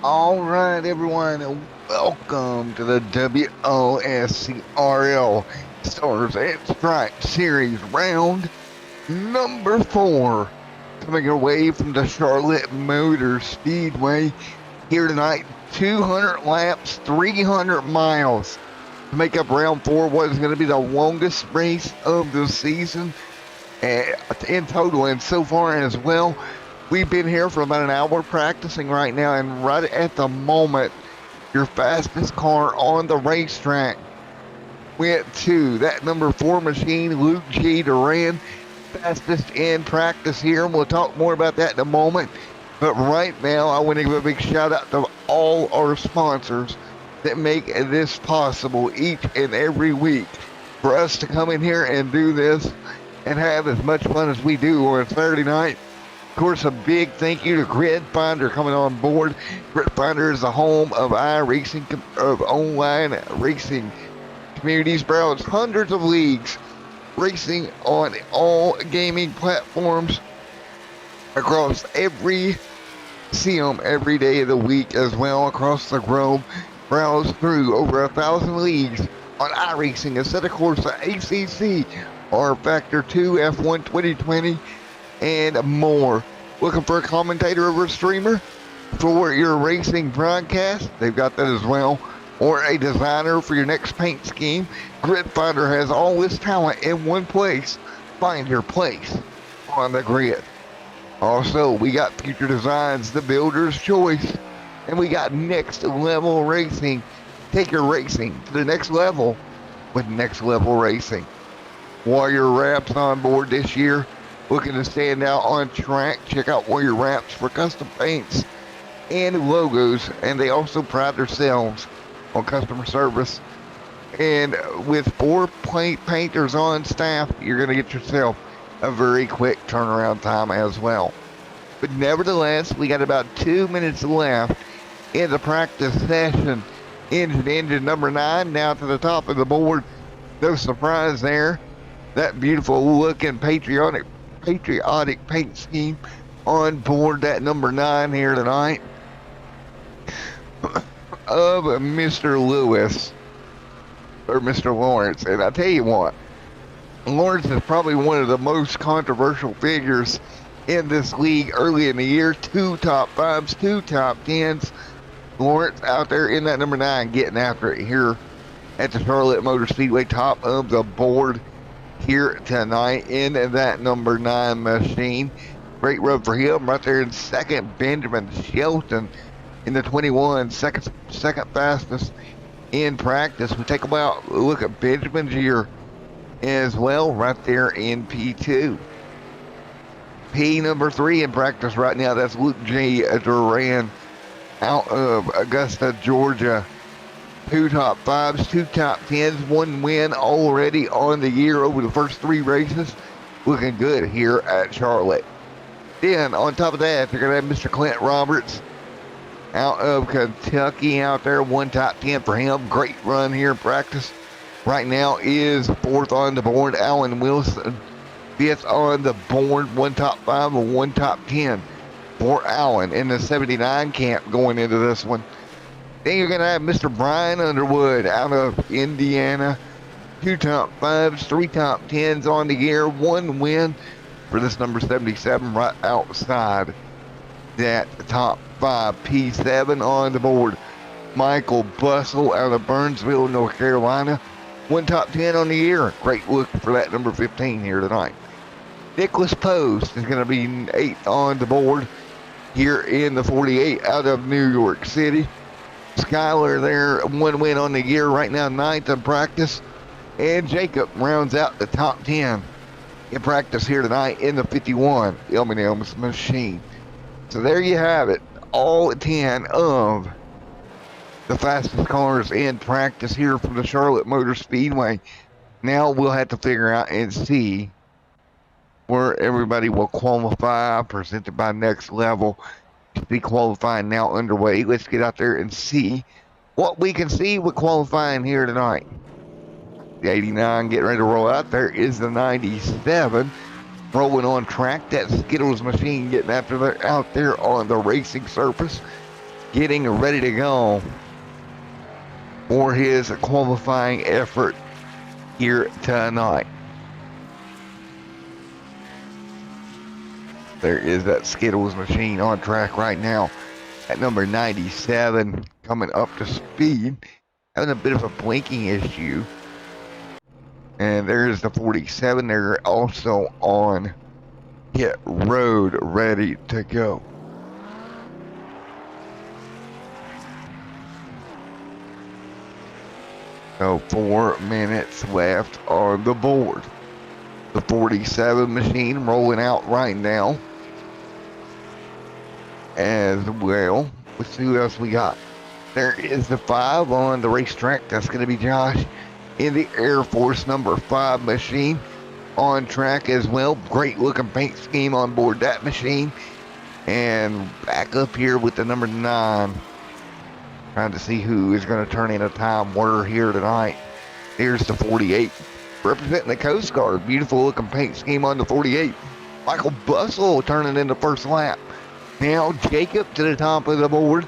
All right, everyone, welcome to the WOSCRL Stars and Stripes Series round number 4. Coming your way from the Charlotte Motor Speedway here tonight, 200 laps, 300 miles to make up round 4, what is going to be the longest race of the season in total and so far as well. We've been here for about an hour practicing right now, and right at the moment, your fastest car on the racetrack went to that number 4 machine, Luke G. Duran, fastest in practice here, and we'll talk more about that in a moment. But right now, I want to give a big shout out to all our sponsors that make this possible each and every week for us to come in here and do this and have as much fun as we do on a Saturday night. Of course, a big thank you to Grid Finder coming on board. Grid Finder is the home of iRacing, of online racing communities. Browse hundreds of leagues racing on all gaming platforms across every sim every day of the week as well across the globe. Browse through over 1,000 leagues on iRacing instead of course the ACC or Factor 2 F1 2020 and more. Looking for a commentator or a streamer for your racing broadcast? They've got that as well. Or a designer for your next paint scheme? Grid Finder has all this talent in one place. Find your place on the grid. Also, we got Future Designs, the builder's choice. And we got Next Level Racing. Take your racing to the next level with Next Level Racing. Warrior Wraps on board this year. Looking to stand out on track, check out Warrior Wraps for custom paints and logos, and they also pride themselves on customer service. And with 4 painters on staff, you're going to get yourself a very quick turnaround time as well. But nevertheless, we got about 2 minutes left in the practice session. Engine number 9 now to the top of the board. No surprise there. That beautiful looking patriotic paint scheme on board that number 9 here tonight of Mr. Lewis or Mr. Lawrence. And I tell you what, Lawrence is probably one of the most controversial figures in this league early in the year. 2 top 5s, 2 top 10s. Lawrence out there in that number 9 getting after it here at the Charlotte Motor Speedway, top of the board here tonight in that number 9 machine. Great run for him. Right there in second, Benjamin Shelton in the 21, second fastest in practice. We take a look at Benjamin's year as well, right there in P2. P number 3 in practice right now. That's Luke J. Duran out of Augusta, Georgia. 2 top 5s, 2 top 10s, 1 win already on the year over the first 3 races. Looking good here at Charlotte. Then, on top of that, you're going to have Mr. Clint Roberts out of Kentucky out there. 1 top 10 for him. Great run here in practice. Right now is 4th on the board. Alan Wilson, 5th on the board. 1 top 5 and 1 top 10 for Alan in the 79 camp going into this one. Then you're going to have Mr. Brian Underwood out of Indiana. 2 top 5s, 3 top 10s on the year. 1 win for this number 77 right outside that top 5. P7 on the board. Michael Bussell out of Burnsville, North Carolina. 1 top 10 on the year. Great look for that number 15 here tonight. Nicholas Post is going to be 8th on the board here in the 48 out of New York City. Skyler there, 1 win on the year right now, 9th in practice. And Jacob rounds out the top 10 in practice here tonight in the 51 M&M's machine. So there you have it, all 10 of the fastest cars in practice here from the Charlotte Motor Speedway. Now we'll have to figure out and see where everybody will qualify, presented by Next Level. Be qualifying now underway. Let's get out there and see what we can see with qualifying here tonight. The 89 getting ready to roll out. There is the 97 rolling on track. That Skittles machine getting after out there on the racing surface. getting ready to go for his qualifying effort here tonight. There is that Skittles machine on track right now at number 97, coming up to speed, having a bit of a blinking issue. And there's the 47. They're also on pit road, ready to go. So 4 minutes left on the board. The 47 machine rolling out right now as well. Let's see what else we got. There is the 5 on the racetrack. That's going to be Josh in the Air Force number 5 machine on track as well. Great looking paint scheme on board that machine. And back up here with the number 9. Trying to see who is going to turn in a time order here tonight. Here's the 48. Representing the Coast Guard. Beautiful looking paint scheme on the 48. Michael Bustle turning in the first lap. Now Jacob to the top of the board.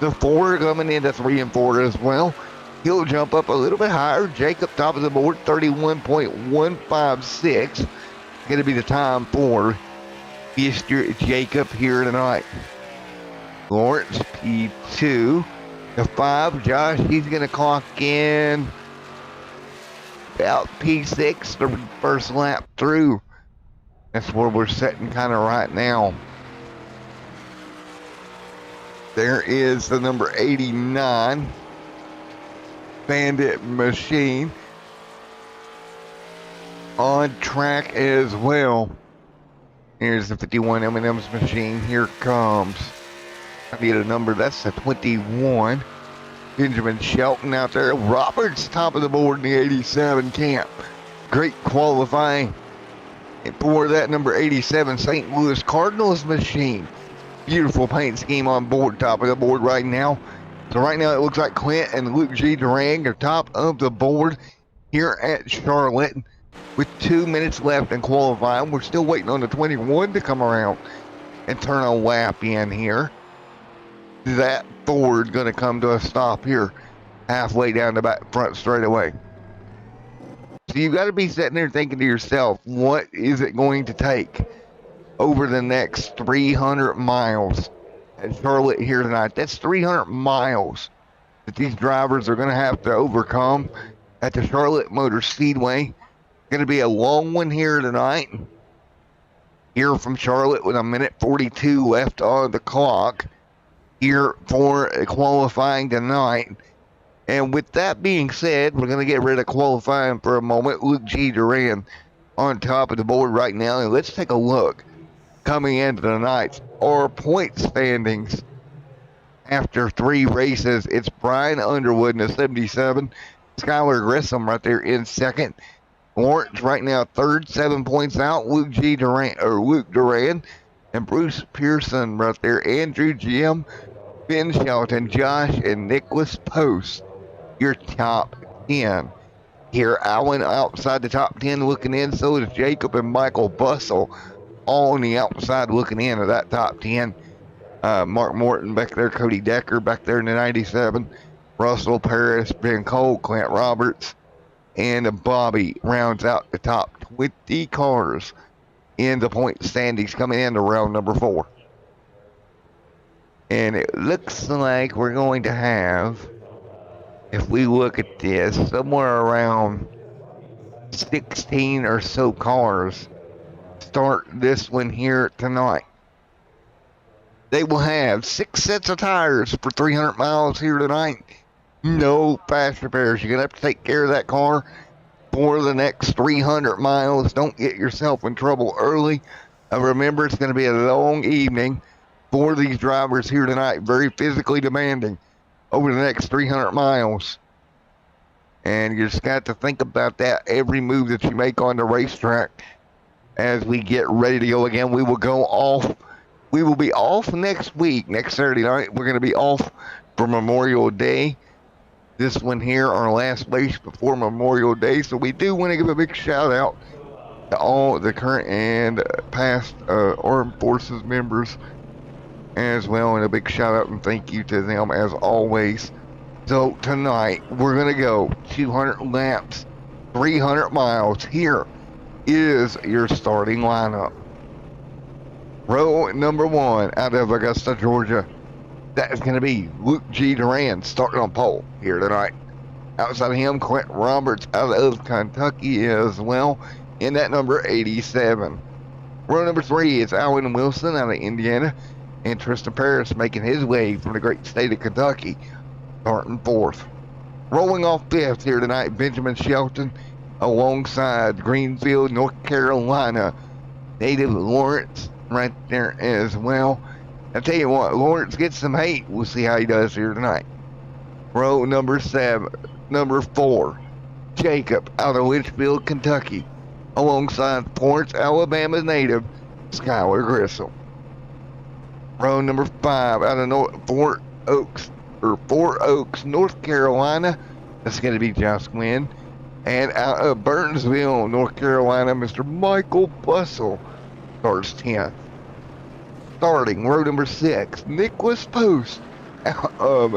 The 4 coming into 3 and 4 as well. He'll jump up a little bit higher. Jacob top of the board, 31.156. Going to be the time for Mr. Jacob here tonight. Lawrence P2. The 5, Josh, he's going to clock in about P6 the first lap through. That's where we're sitting kind of right now. There is the number 89 Bandit machine on track as well. Here's the 51 M&M's machine. Here it comes. I need a number. That's the 21. Benjamin Shelton out there. Roberts top of the board in the 87 camp. Great qualifying for that number 87 St. Louis Cardinals machine. Beautiful paint scheme on board, top of the board right now. So right now it looks like Clint and Luke G. Durang are top of the board here at Charlotte with 2 minutes left in qualifying. We're still waiting on the 21 to come around and turn a lap in here. That Ford going to come to a stop here halfway down the back front straightaway. So you've got to be sitting there thinking to yourself, what is it going to take over the next 300 miles at Charlotte here tonight? That's 300 miles that these drivers are going to have to overcome at the Charlotte Motor Speedway. Going to be a long one here tonight. Here from Charlotte with 1:42 left on the clock here for qualifying tonight. And with that being said, we're going to get rid of qualifying for a moment. Luke G. Duran on top of the board right now. And let's take a look coming into tonight's our point standings after 3 races. It's Brian Underwood in the 77. Skylar Grissom right there in second. Lawrence right now third, 7 points out. Luke Duran and Bruce Pearson right there. Andrew Jim, Ben Shelton, Josh, and Nicholas Post, your top 10. Here, Allen outside the top 10 looking in. So is Jacob and Michael Bustle, all on the outside looking in of that top 10. Mark Morton back there, Cody Decker back there in the 97. Russell Paris, Ben Cole, Clint Roberts, and Bobby rounds out the top 20 cars in the point standings coming into round number 4. And it looks like we're going to have, if we look at this, somewhere around 16 or so cars start this one here tonight. They will have 6 sets of tires for 300 miles here tonight. No fast repairs. You're going to have to take care of that car for the next 300 miles. Don't get yourself in trouble early. Remember, it's going to be a long evening for these drivers here tonight. Very physically demanding over the next 300 miles. And you just got to think about that every move that you make on the racetrack. As we get ready to go again, we will go off. We will be off next week. Next Saturday night, we're going to be off for Memorial Day. This one here, our last race before Memorial Day. So we do want to give a big shout out to all the current and past Armed Forces members as well, and a big shout out and thank you to them as always. So tonight we're gonna go 200 laps, 300 miles. Here is your starting lineup. Row number 1 out of Augusta, Georgia. That is going to be Luke G. Duran starting on pole here tonight. Outside of him, Clint Roberts out of Kentucky as well, in that number 87. Row number 3 is Alan Wilson out of Indiana, and Tristan Paris making his way from the great state of Kentucky, starting 4th. Rolling off 5th here tonight, Benjamin Shelton alongside Greenfield, North Carolina, native Lawrence right there as well. I tell you what, Lawrence gets some hate. We'll see how he does here tonight. Row number 4, Jacob out of Litchfield, Kentucky, alongside Florence, Alabama native Skylar Grissom. Row number 5 out of Fort Oaks, North Carolina, that's going to be Josh Gwynn. And out of Burnsville, North Carolina, Mr. Michael Bussell starts 10th. Starting row number 6, Nicholas Post out of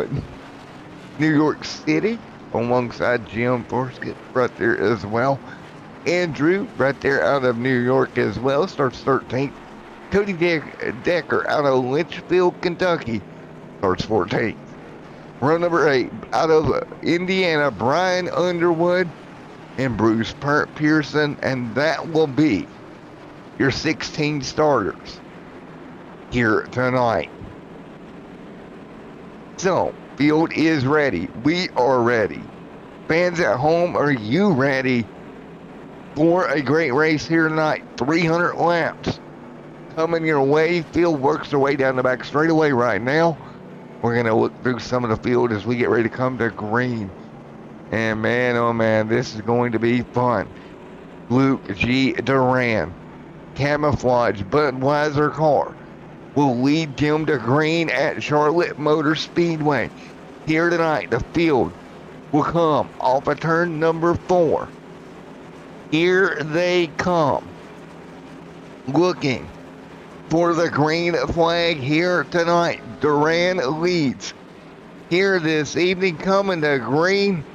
New York City, alongside Jim Forsket right there as well. Andrew right there out of New York as well, starts 13th. Cody Decker out of Litchfield, Kentucky, starts 14th. Row number 8, out of Indiana, Brian Underwood and Bruce Pearson, and that will be your 16 starters here tonight. So, field is ready. We are ready. Fans at home, are you ready for a great race here tonight? 300 laps coming your way. Field works their way down the back straightaway right now. We're going to look through some of the field as we get ready to come to green. And man, oh man, this is going to be fun. Luke G. Duran, camouflage Budweiser car, will lead him to green at Charlotte Motor Speedway. Here tonight, the field will come off of turn number 4. Here they come, looking for the green flag here tonight. Duran leads here this evening, coming to green.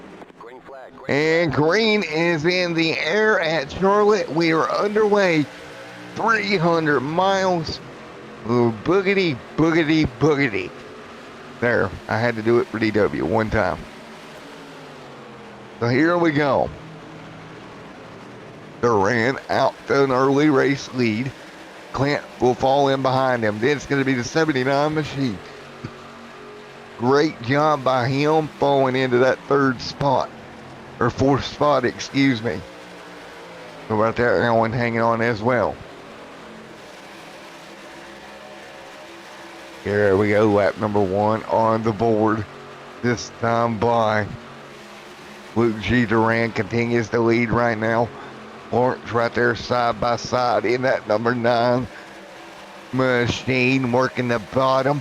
And green is in the air at Charlotte. We are underway. 300 miles. Ooh, boogity, boogity, boogity. There, I had to do it for DW one time. So here we go. Duran out to an early race lead. Clint will fall in behind him. Then it's going to be the 79 machine. Great job by him falling into that 3rd spot. Or 4th spot, excuse me. So right there, Alan hanging on as well. Here we go, lap number 1 on the board. This time by Luke G. Duran continues to lead right now. Lawrence right there side by side in that number 9 machine, working the bottom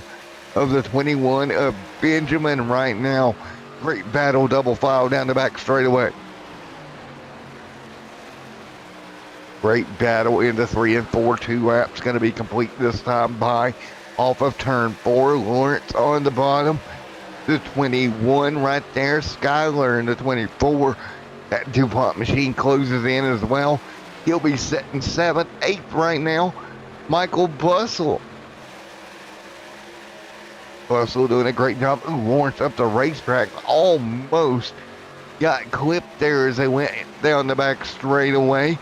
of the 21 of Benjamin right now. Great battle, double file down the back straightaway. Great battle into 3 and 4. 2 laps going to be complete this time by off of turn 4. Lawrence on the bottom. The 21 right there. Skyler in the 24. That DuPont machine closes in as well. He'll be sitting 7th, 8th right now. Michael Bussell. Bussell doing a great job. Ooh, Lawrence up the racetrack. Almost got clipped there as they went down the back straightaway.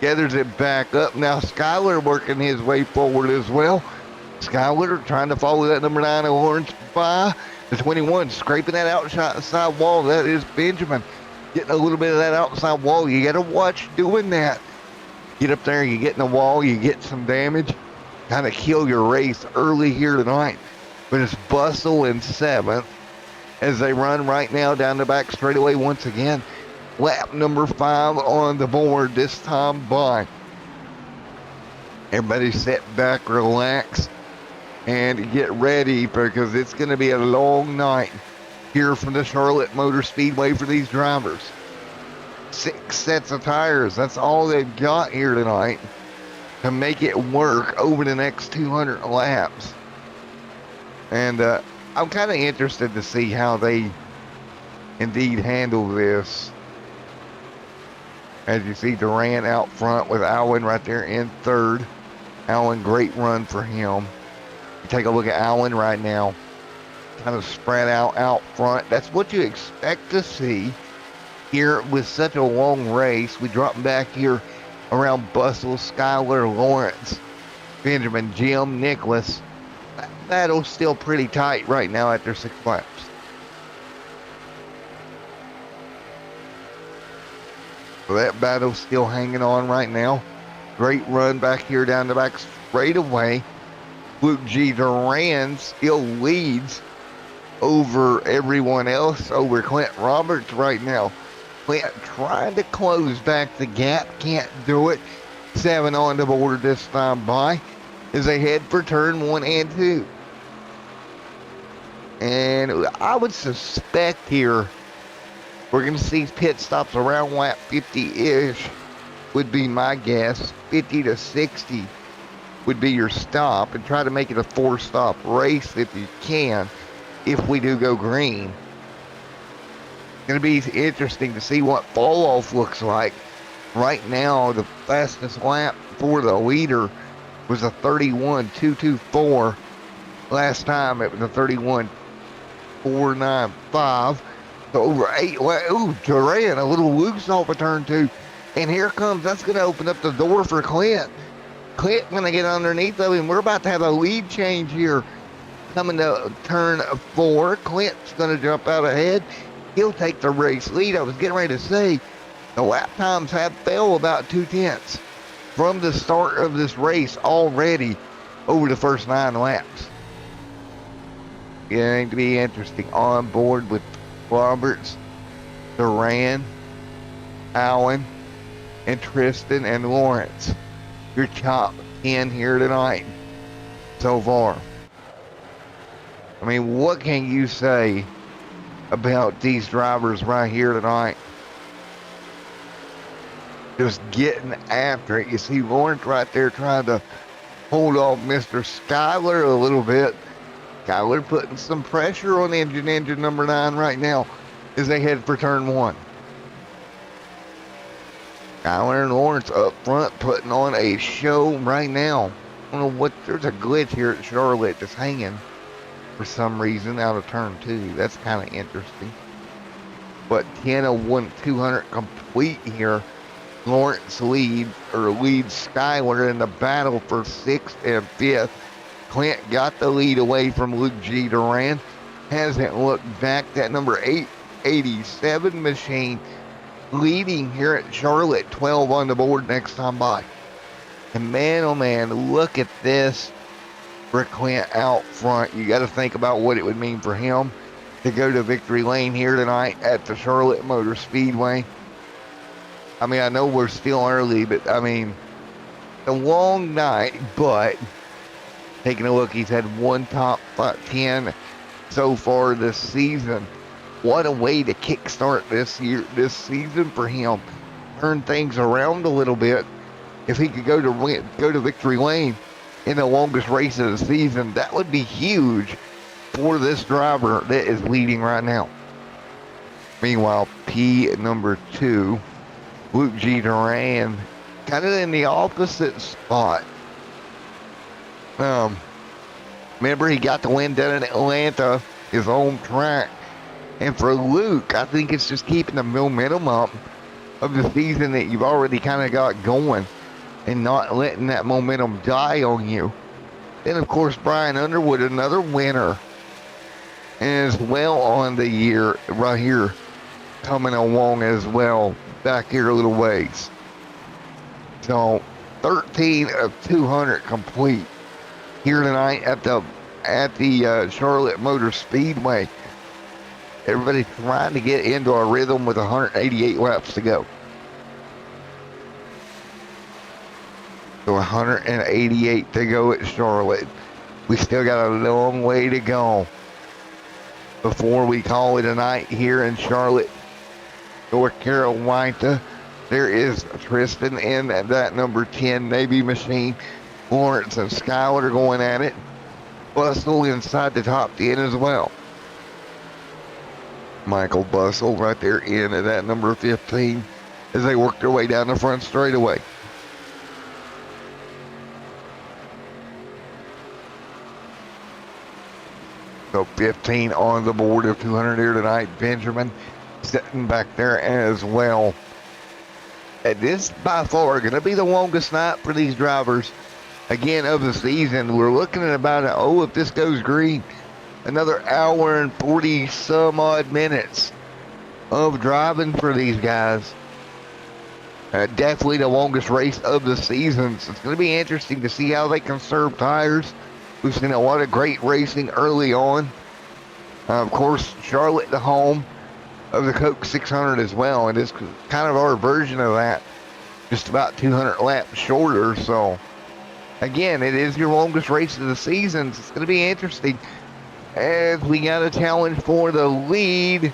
Gathers it back up. Now Skyler working his way forward as well. Skyler trying to follow that number 9 of Lawrence by the 21. Scraping that outside wall. That is Benjamin. Getting a little bit of that outside wall. You got to watch doing that. Get up there, you get in the wall, you get some damage. Kind of kill your race early here tonight. But it's Bussell in 7th as they run right now down the back straightaway once again. Lap number 5 on the board this time by. Everybody sit back, relax, and get ready because it's going to be a long night here from the Charlotte Motor Speedway for these drivers. 6 sets of tires, that's all they've got here tonight to make it work over the next 200 laps. And I'm kind of interested to see how they indeed handle this. As you see, Durant out front with Allen right there in third. Allen, great run for him. You take a look at Allen right now, kind of spread out front. That's what you expect to see here with such a long race. We drop back here around Bustle, Skyler, Lawrence, Benjamin, Jim, Nicholas. That battle's still pretty tight right now after 6 laps. So that battle's still hanging on right now. Great run back here down the back straightaway. Luke G. Duran still leads over everyone else, over Clint Roberts right now. Clint trying to close back the gap, can't do it. 7 on the board this time by as they head for turn 1 and 2. And I would suspect here we're going to see pit stops around lap 50-ish would be my guess. 50 to 60 would be your stop, and try to make it a 4-stop race if you can, if we do go green. It's going to be interesting to see what fall off looks like. Right now, the fastest lap for the leader was a 31.224. Last time it was a 31.495. So over 8. Ooh, Duran a little loose off of turn 2. And here comes, that's going to open up the door for Clint. Clint going to get underneath of him. We're about to have a lead change here coming to turn 4. Clint's going to jump out ahead. He'll take the race lead. I was getting ready to say the lap times have fell about 2/10 from the start of this race already over the first 9 laps. Going to be interesting. On board with Roberts, Duran, Allen, and Tristan and Lawrence. Your top 10 here tonight so far. I mean, what can you say about these drivers right here tonight? Just getting after it. You see Lawrence right there trying to hold off Mr. Skyler a little bit. Skyler putting some pressure on engine number 9 right now as they head for turn 1. Skyler and Lawrence up front putting on a show right now. I don't know what, there's a glitch here at Charlotte just hanging for some reason out of turn 2. That's kind of interesting. But 10:01.200 complete here. Lawrence leads Skyler in the battle for 6th and 5th. Clint got the lead away from Luke G. Duran. Hasn't looked back. That number 887 machine leading here at Charlotte. 12 on the board next time by. And man, oh man, look at this for Clint out front. You got to think about what it would mean for him to go to victory lane here tonight at the Charlotte Motor Speedway. I mean, I know we're still early, but I mean, a long night, but taking a look, he's had one top 10 so far this season. What a way to kickstart this season for him. Turn things around a little bit. If he could go to victory lane in the longest race of the season, that would be huge for this driver that is leading right now. Meanwhile, P number 2, Luke G. Duran, kind of in the opposite spot. Remember, he got the win down in Atlanta, his home track. And for Luke, I think it's just keeping the momentum up of the season that you've already kind of got going and not letting that momentum die on you. Then, of course, Brian Underwood, another winner, as well on the year right here, coming along as well back here a little ways. So 13 of 200 complete here tonight at the Charlotte Motor Speedway. Everybody's trying to get into a rhythm with 188 laps to go. So 188 to go at Charlotte. We still got a long way to go before we call it a night here in Charlotte, North Carolina. There is Tristan in that number 10 Navy machine. Lawrence and Skyler going at it. Bustle inside the top 10 as well. Michael Bustle right there in at that number 15 as they work their way down the front straightaway. So 15 on the board of 200 here tonight. Benjamin sitting back there as well. And this by far going to be the longest night for these drivers again of the season. We're looking at about, if this goes green, another hour and 40 some odd minutes of driving for these guys. Definitely the longest race of the season. So it's going to be interesting to see how they conserve tires. We've seen a lot of great racing early on. Of course, Charlotte, the home of the Coke 600 as well, and it's kind of our version of that, just about 200 laps shorter. So again, it is your longest race of the season. So it's going to be interesting as we got a challenge for the lead,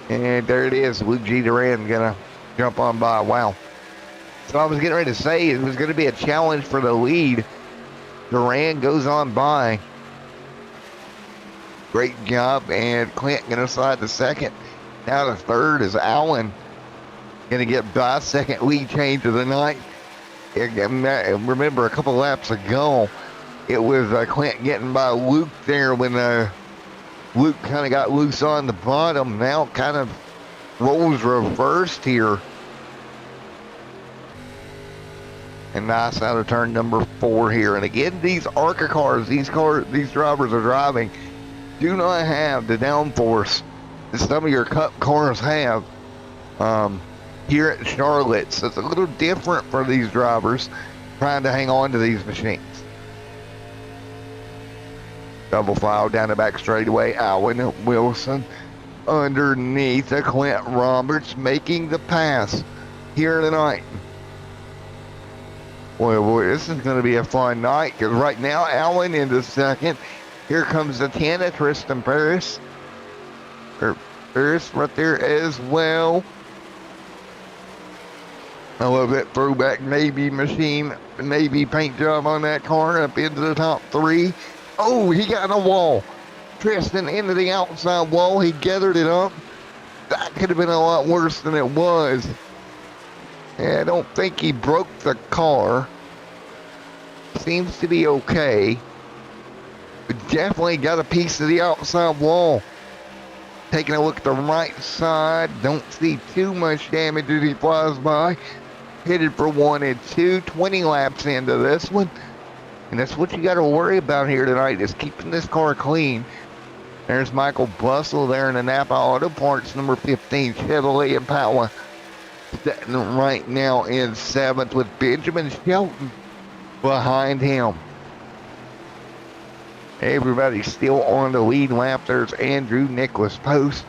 and there it is. Luke G. Duran gonna jump on by. Wow. So I was getting ready to say it was going to be a challenge for the lead. Duran goes on by. Great job, and Clint gonna slide to second. Now to third is Allen gonna get by. Second lead change of the night. Remember a couple laps ago, it was Clint getting by Luke there when Luke kind of got loose on the bottom. Now kind of rolls reversed here. And nice out of turn number 4 here. And again, these ARCA cars, these drivers are driving, do not have the downforce that some of your Cup cars have here at Charlotte. So it's a little different for these drivers trying to hang on to these machines. Double file down the back straightaway. Allen Wilson underneath Clint Roberts making the pass here tonight. Boy, this is going to be a fun night because right now Allen into second. Here comes the 10 of Tristan Paris. Paris right there as well. I love that throwback Navy machine, Navy paint job on that car up into the top 3. Oh, he got in a wall. Tristan into the outside wall. He gathered it up. That could have been a lot worse than it was. Yeah, I don't think he broke the car. Seems to be okay. But definitely got a piece of the outside wall. Taking a look at the right side. Don't see too much damage as he flies by. Headed for 1 and 2. 20 laps into this one. And that's what you got to worry about here tonight, is keeping this car clean. There's Michael Bustle there in the Napa Auto Parts, number 15, Chevrolet Impala. Sitting right now in 7th with Benjamin Shelton behind him. Everybody's still on the lead lap. There's Andrew Nicholas Post.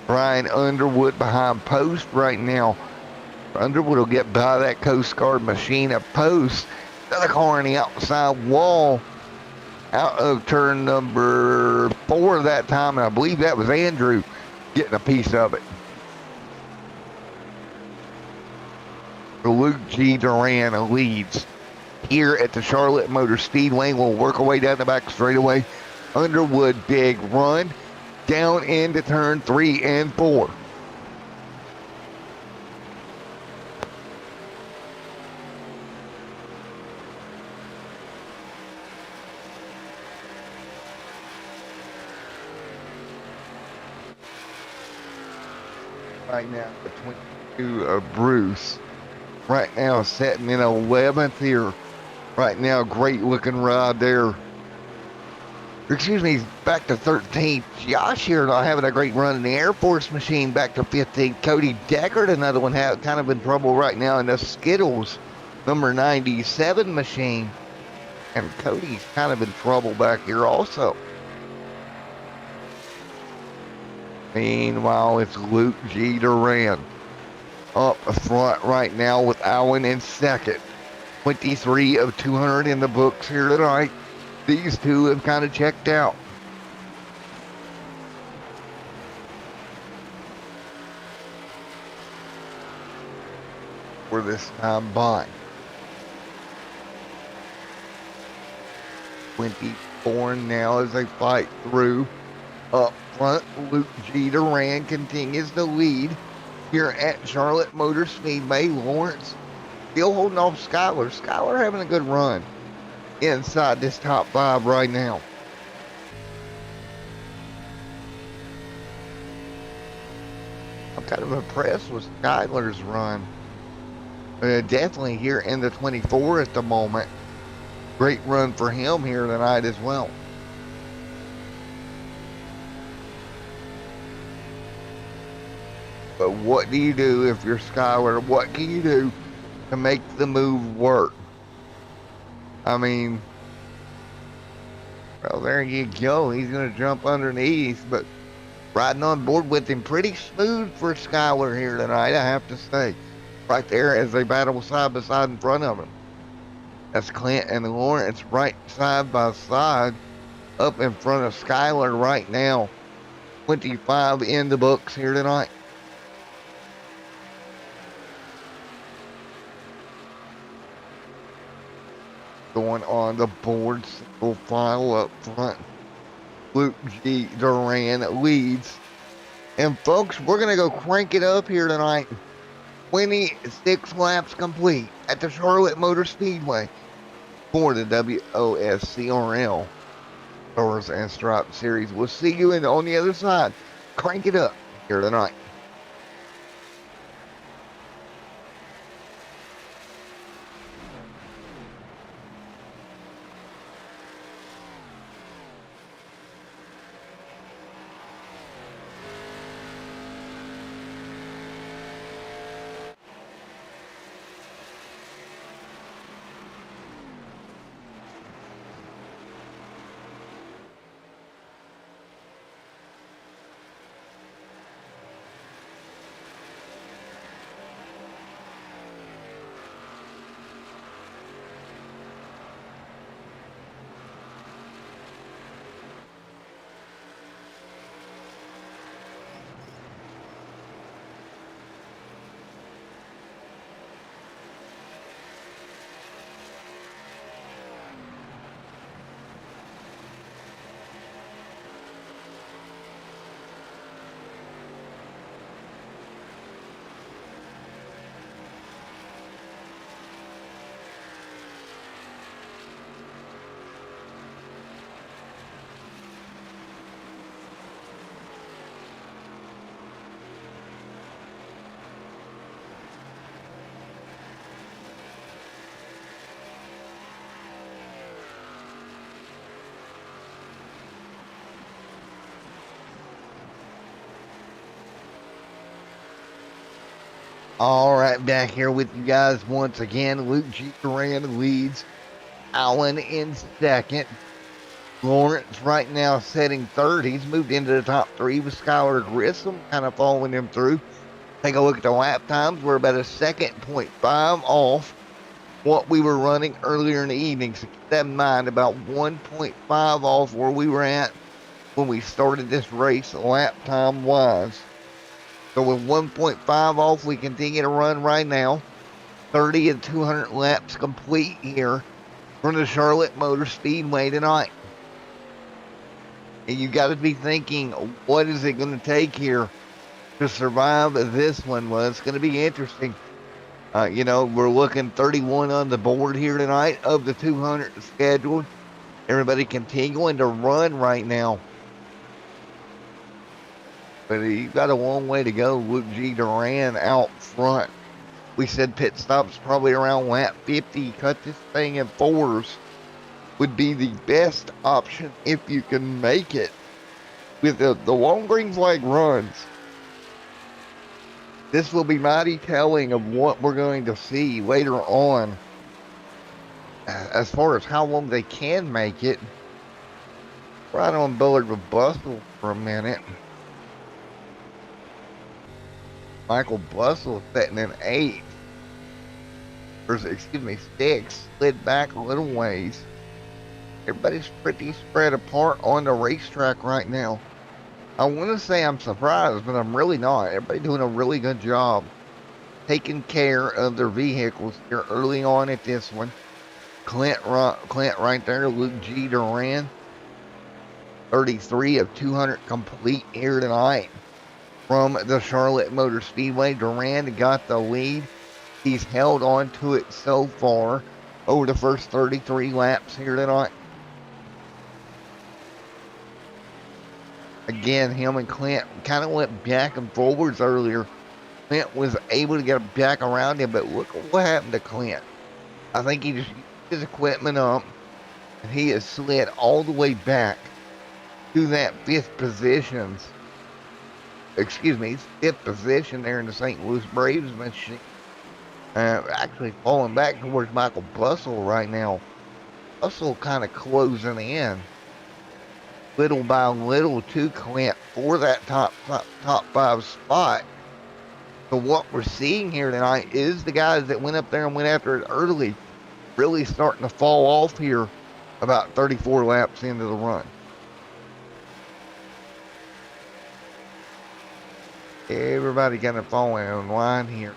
Brian Underwood behind Post right now. Underwood will get by that Coast Guard machine of Post. Another car on the outside wall. Out of turn number 4 that time, and I believe that was Andrew getting a piece of it. Luke G. Duran leads here at the Charlotte Motor Speedway. We'll work our way down the back straightaway. Underwood, big run down into turn 3 and 4. Right now between two of Bruce. Right now sitting in 11th here. Right now, great looking ride there. Excuse me, back to 13th. Josh here not having a great run in the Air Force machine, back to 15th. Cody Deckard, another one kind of in trouble right now in the Skittles, number 97 machine. And Cody's kind of in trouble back here also. Meanwhile, it's Luke G. Duran up front right now with Allen in second. 23 of 200 in the books here tonight. These two have kind of checked out. For this time by 20 born now as they fight through. Up front, Luke G. Duran continues to lead here at Charlotte Motor Speedway. Lawrence still holding off Skylar. Skylar having a good run inside this top 5 right now. I'm kind of impressed with Skylar's run. Definitely here in the 24 at the moment. Great run for him here tonight as well. But what do you do if you're Skylar? What can you do to make the move work? I mean, well, there you go. He's going to jump underneath, but riding on board with him pretty smooth for Skylar here tonight, I have to say. Right there as they battle side by side in front of him. That's Clint and Lawrence right side by side up in front of Skylar right now. 25 in the books here tonight. Going on the board, single file up front. Luke G. Duran leads. And folks, we're going to go crank it up here tonight. 26 laps complete at the Charlotte Motor Speedway for the WOSCRL Stars and Stripes Series. We'll see you on the other side. Crank it up here tonight. All right, back here with you guys once again. Luke G. Duran leads. Allen in second. Lawrence right now setting third. He's moved into the top 3 with Skylar Grissom kind of following him through. Take a look at the lap times. We're about a 2.5 off what we were running earlier in the evening. So keep that in mind, about 1.5 off where we were at when we started this race lap time wise. So with 1.5 off, we continue to run right now. 30 and 200 laps complete here from the Charlotte Motor Speedway tonight. And you got to be thinking, what is it going to take here to survive this one? Well, it's going to be interesting. We're looking 31 on the board here tonight of the 200 scheduled. Everybody continuing to run right now. But you've got a long way to go. Luke G. Duran out front. We said pit stops probably around lap 50. Cut this thing in 4s would be the best option if you can make it with the long green flag runs. This will be mighty telling of what we're going to see later on as far as how long they can make it. Right on board with Bustle for a minute. Michael Bustle sitting in 8th. Or, 6th. Slid back a little ways. Everybody's pretty spread apart on the racetrack right now. I want to say I'm surprised, but I'm really not. Everybody doing a really good job taking care of their vehicles here early on at this one. Clint right there, Luke G. Duran 33 of 200 complete here tonight from the Charlotte Motor Speedway. Durand got the lead. He's held on to it so far over the first 33 laps here tonight. Again, him and Clint kind of went back and forwards earlier. Clint was able to get back around him, but look what happened to Clint. I think he just used his equipment up, and he has slid all the way back to that fifth position there in the St. Louis Braves machine. Actually falling back towards Michael Bussell right now. Bussell kind of closing in little by little to Clint for that top five spot. So what we're seeing here tonight is the guys that went up there and went after it early really starting to fall off here about 34 laps into the run. Everybody kind of falling in line here.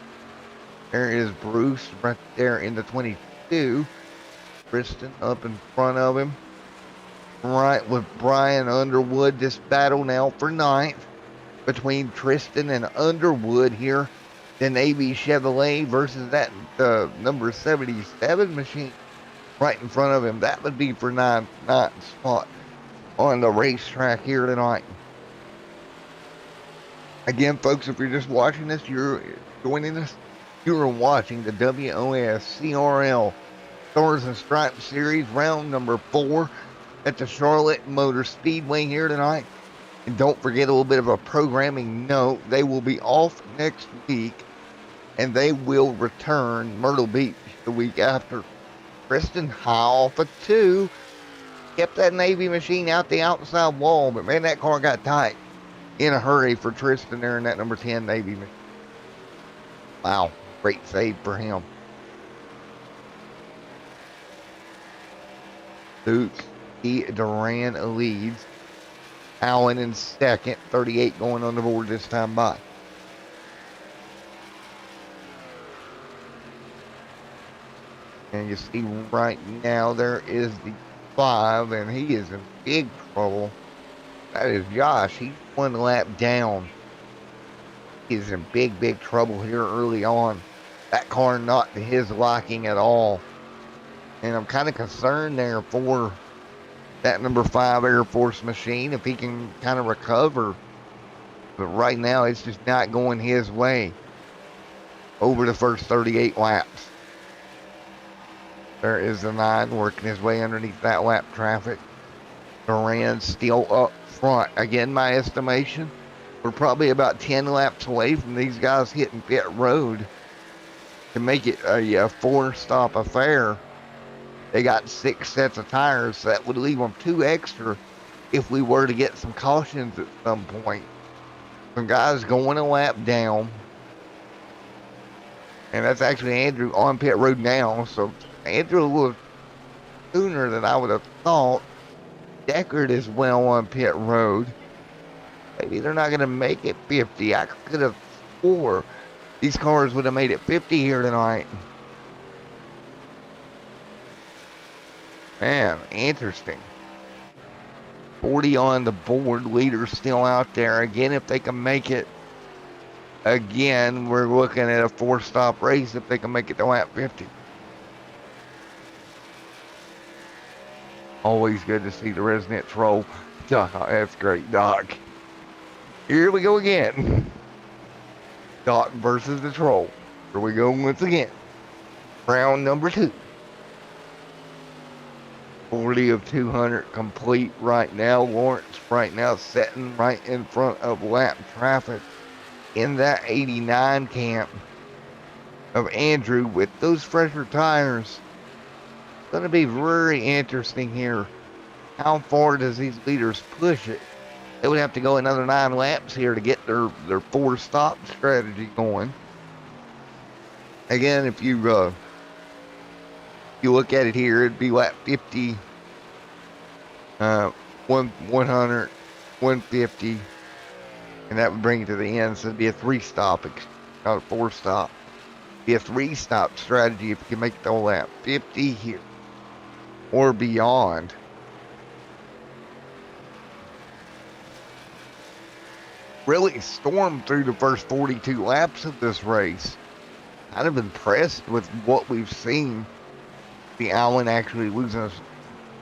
There is Bruce right there in the 22. Tristan up in front of him. Right with Brian Underwood. This battle now for ninth between Tristan and Underwood here. The Navy Chevrolet versus that number 77 machine right in front of him. That would be for ninth spot on the racetrack here tonight. Again, folks, if you're just watching this, you're joining us. You are watching the WOSCRL Stars and Stripes Series, round number 4 at the Charlotte Motor Speedway here tonight. And don't forget a little bit of a programming note. They will be off next week, and they will return Myrtle Beach the week after. Tristan high off a 2. Kept that Navy machine out the outside wall, but man, that car got tight in a hurry for Tristan there in that number 10 Navy machine. Wow, great save for him. Luke Duran leads. Allen in second, 38 going on the board this time by. And you see right now there is the 5, and he is in big trouble. That is Josh. He's 1 lap down. He's in big trouble here early on. That car not to his liking at all. And I'm kind of concerned there for that number 5 Air Force machine, if he can kind of recover. But right now, it's just not going his way over the first 38 laps. There is the 9 working his way underneath that lap traffic. Duran still up front. Again, my estimation, we're probably about 10 laps away from these guys hitting pit road to make it a 4-stop affair. They got 6 sets of tires, so that would leave them 2 extra if we were to get some cautions at some point. Some guys going a lap down. And that's actually Andrew on pit road now, so Andrew a little sooner than I would have thought. Deckard is well on pit road. Maybe they're not going to make it 50. I could have swore these cars would have made it 50 here tonight. Man, interesting. 40 on the board. Leaders still out there. Again, if they can make it. Again, we're looking at a 4-stop race if they can make it to lap 50. Always good to see the resident troll. Doc, that's great, Doc. Here we go again. Doc versus the troll. Here we go once again. Round number 2. 40 of 200 complete right now. Lawrence right now sitting right in front of lap traffic in that 89 camp of Andrew with those fresher tires. It's going to be very interesting here. How far does these leaders push it? They would have to go another 9 laps here to get their 4-stop strategy going. Again, if you look at it here, it'd be lap 50, 100, 150, and that would bring it to the end. So it'd be a 3-stop, not a 4-stop. Be a 3-stop strategy if you can make the whole lap 50 here or beyond. really stormed through the first 42 laps of this race. Kind of impressed with what we've seen. The Allen actually losing us,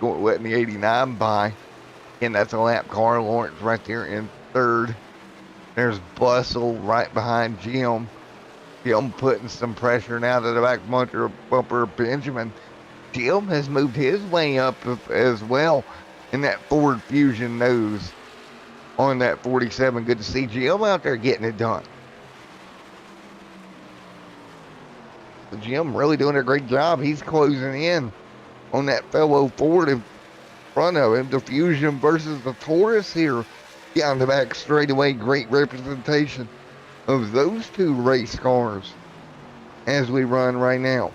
letting the 89 by. And that's a lap car. Lawrence right there in third. There's Bustle right behind Jim. Jim putting some pressure now to the back bumper of Benjamin. Jim has moved his way up as well in that Ford Fusion nose on that 47. Good to see Jim out there getting it done. Jim really doing a great job. He's closing in on that fellow Ford in front of him. The Fusion versus the Taurus here down the back straightaway. Great representation of those two race cars as we run right now.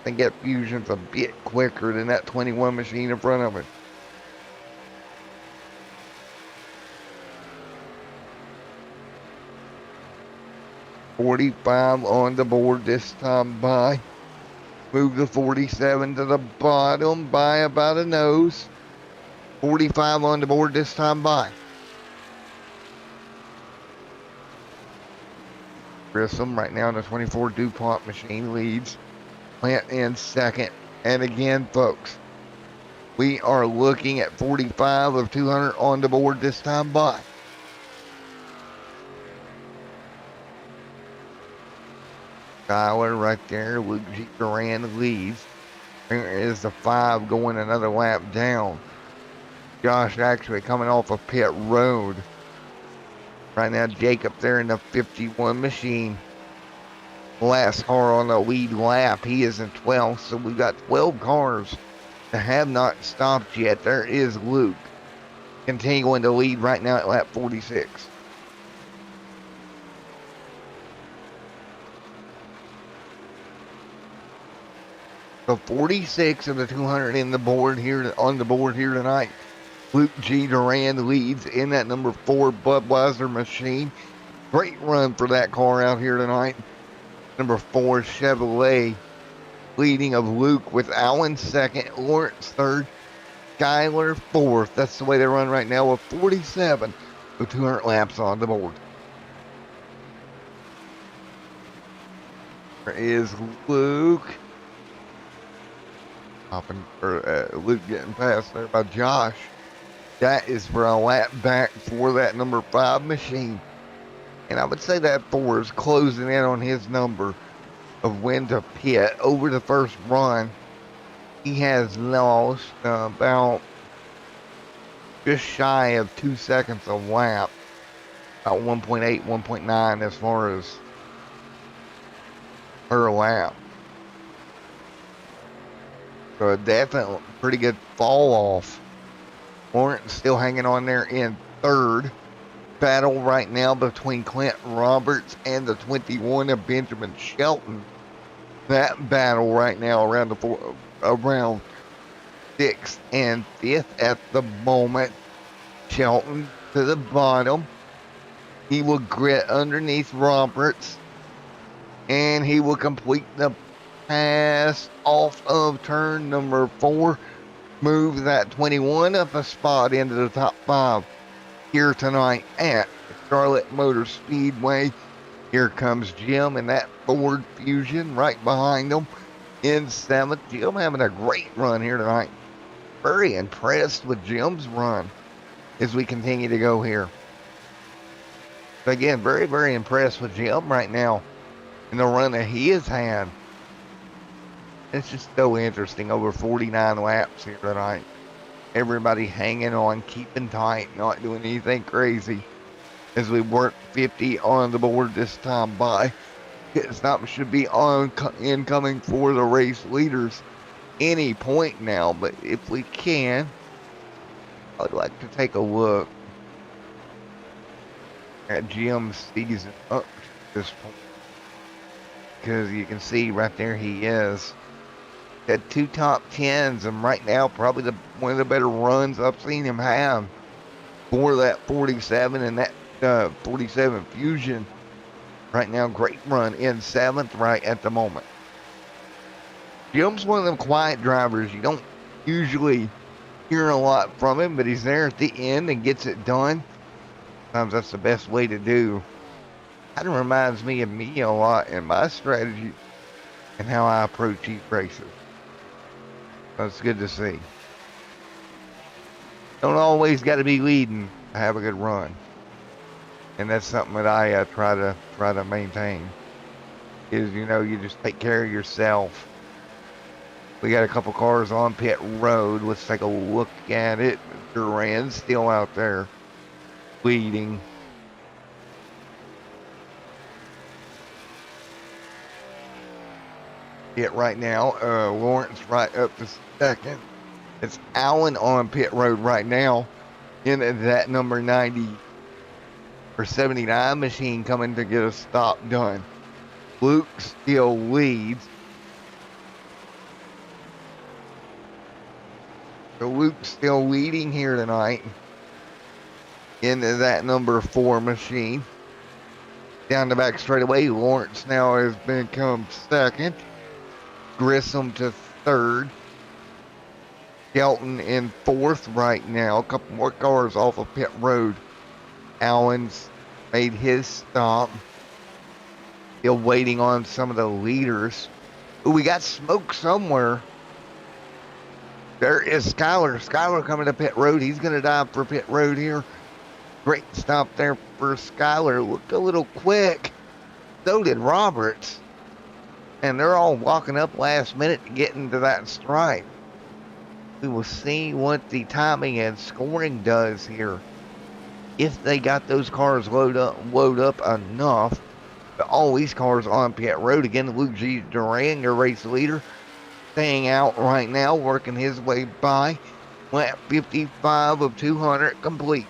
I think that Fusion's a bit quicker than that 21 machine in front of it. .45 on the board this time by. Move the 47 to the bottom by about a nose. 45 on the board this time by. Grissom right now in the 24 DuPont machine leads. Plant in second. And again, folks, we are looking at 45 of 200 on the board this time by. Skyler right there. Luke G. Duran leads. There is the 5 going another lap down. Josh actually coming off of pit road. Right now, Jacob there in the 51 machine. Last car on the lead lap. He is in 12th, so we've got 12 cars that have not stopped yet. There is Luke continuing to lead right now at lap 46. So 46 of the 200 in the board here on the board here tonight. Luke G. Duran leads in that number 4 Budweiser machine. Great run for that car out here tonight. Number 4 Chevrolet leading of Luke with Allen second, Lawrence third, Skyler fourth. That's the way they run right now with 47 with 200 laps on the board. There is Luke. Luke getting past there by Josh. That is for a lap back for that number 5 machine. And I would say that 4 is closing in on his number of when to pit over the first run. He has lost about just shy of 2 seconds a lap. About 1.8, 1.9 as far as per lap. So a definitely pretty good fall off. Lawrence still hanging on there in third. Battle right now between Clint Roberts and the 21 of Benjamin Shelton. That battle right now around around 6th and 5th at the moment. Shelton to the bottom. He will grit underneath Roberts. And he will complete the pass off of turn number 4. Move that 21 up a spot into the top 5 here tonight at Charlotte Motor Speedway. Here comes Jim and that Ford Fusion right behind them in 7th. Jim having a great run here tonight. Very impressed with Jim's run as we continue to go here. But again, very, very impressed with Jim right now in the run that he has had. It's just so interesting. Over 49 laps here tonight. Everybody hanging on, keeping tight, not doing anything crazy as we work 50 on the board this time by. Pit stop should be on incoming for the race leaders any point now, but if we can, I'd like to take a look at Jim's season up to this point, because you can see right there he is. Had 2 top 10s, and right now probably one of the better runs I've seen him have for that 47 and that 47 Fusion. Right now, great run in 7th right at the moment. Jim's one of them quiet drivers. You don't usually hear a lot from him, but he's there at the end and gets it done. Sometimes that's the best way to do. Kind of reminds me of me a lot in my strategy and how I approach each races. That's good to see. Don't always got to be leading to have a good run, and that's something that I try to maintain. Is you just take care of yourself. We got a couple cars on pit road. Let's take a look at it. Duran's still out there leading. Pit right now. Lawrence right up to second. It's Allen on pit road right now in that number 90 or 79 machine coming to get a stop done. Luke still leads. So Luke's still leading here tonight into that number 4 machine. Down the back straightaway, Lawrence now has become second. Grissom to third. Shelton in fourth right now. A couple more cars off of pit road. Allen's made his stop. Still waiting on some of the leaders. Ooh, we got smoke somewhere. There is Skyler. Skyler coming to pit road. He's going to dive for pit road here. Great stop there for Skyler. Looked a little quick. So did Roberts. And they're all walking up last minute to get into that stripe. We will see what the timing and scoring does here. If they got those cars load up enough. But all these cars on pit road. Again, Luke G. Duran, your race leader, staying out right now, working his way by. Lap 55 of 200 complete.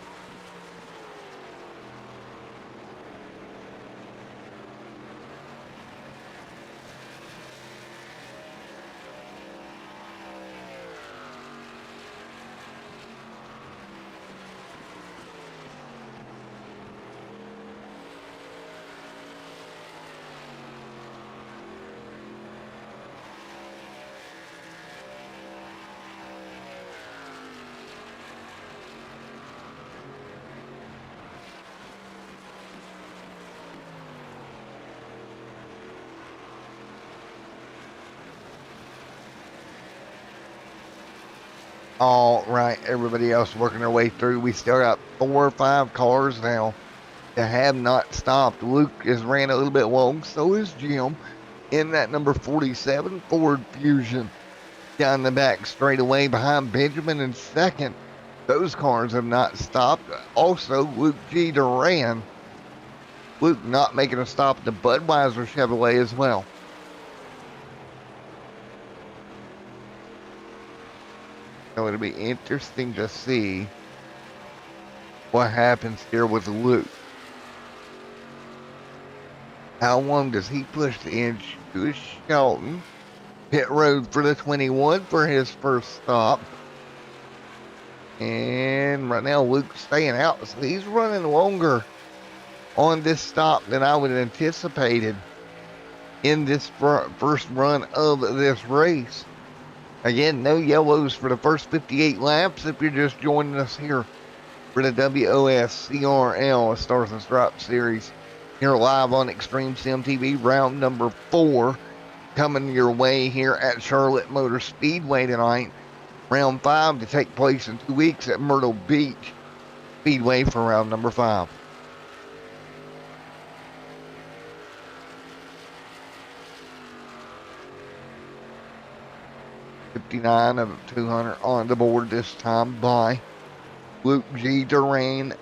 All right, everybody else working their way through. We still got 4 or 5 cars now that have not stopped. Luke has ran a little bit long, so is Jim in that number 47 Ford Fusion. Down the back straightaway behind Benjamin in second. Those cars have not stopped. Also, Luke G. Duran. Luke not making a stop at the Budweiser Chevrolet as well. So it'll be interesting to see what happens here with Luke. How long does he push the inch to Shelton? Pit road for the 21 for his first stop. And right now Luke's staying out, so he's running longer on this stop than I would have anticipated in this first run of this race. Again, no yellows for the first 58 laps if you're just joining us here for the WOSCRL Stars and Stripes Series. Here live on Extreme Sim TV, round number 4 coming your way here at Charlotte Motor Speedway tonight. Round 5 to take place in 2 weeks at Myrtle Beach Speedway for round number 5. $59 of 200 on the board this time by Luke G. Duran.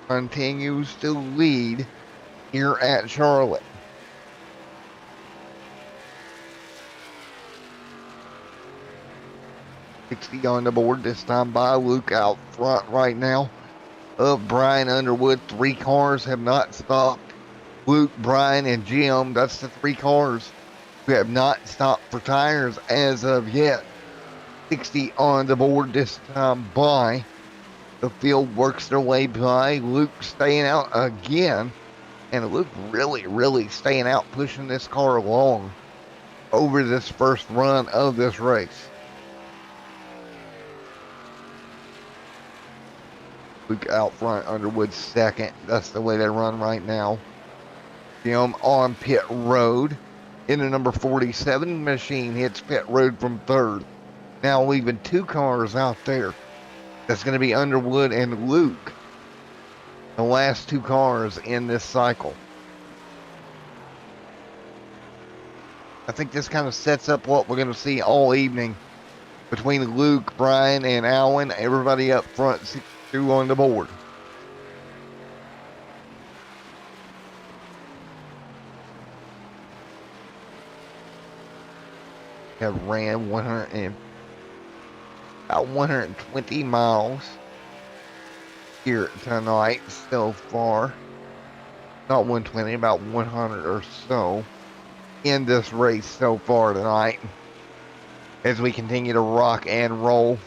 Continues to lead here at Charlotte. $60 on the board this time by Luke out front right now of Brian Underwood. 3 cars have not stopped. Luke, Brian, and Jim, that's the 3 cars who have not stopped for tires as of yet. 60 on the board this time by. The field works their way by. Luke staying out again. And Luke really staying out, pushing this car along over this first run of this race. Luke out front, Underwood second. That's the way they run right now. Jim on pit road. In the number 47 machine hits pit road from third. Now leaving 2 cars out there. That's going to be Underwood and Luke. The last 2 cars in this cycle. I think this kind of sets up what we're going to see all evening between Luke, Brian, and Alwyn. Everybody up front, 62 on the board. Have ran about 120 miles here tonight so far. Not 120, about 100 or so in this race so far tonight. As we continue to rock and roll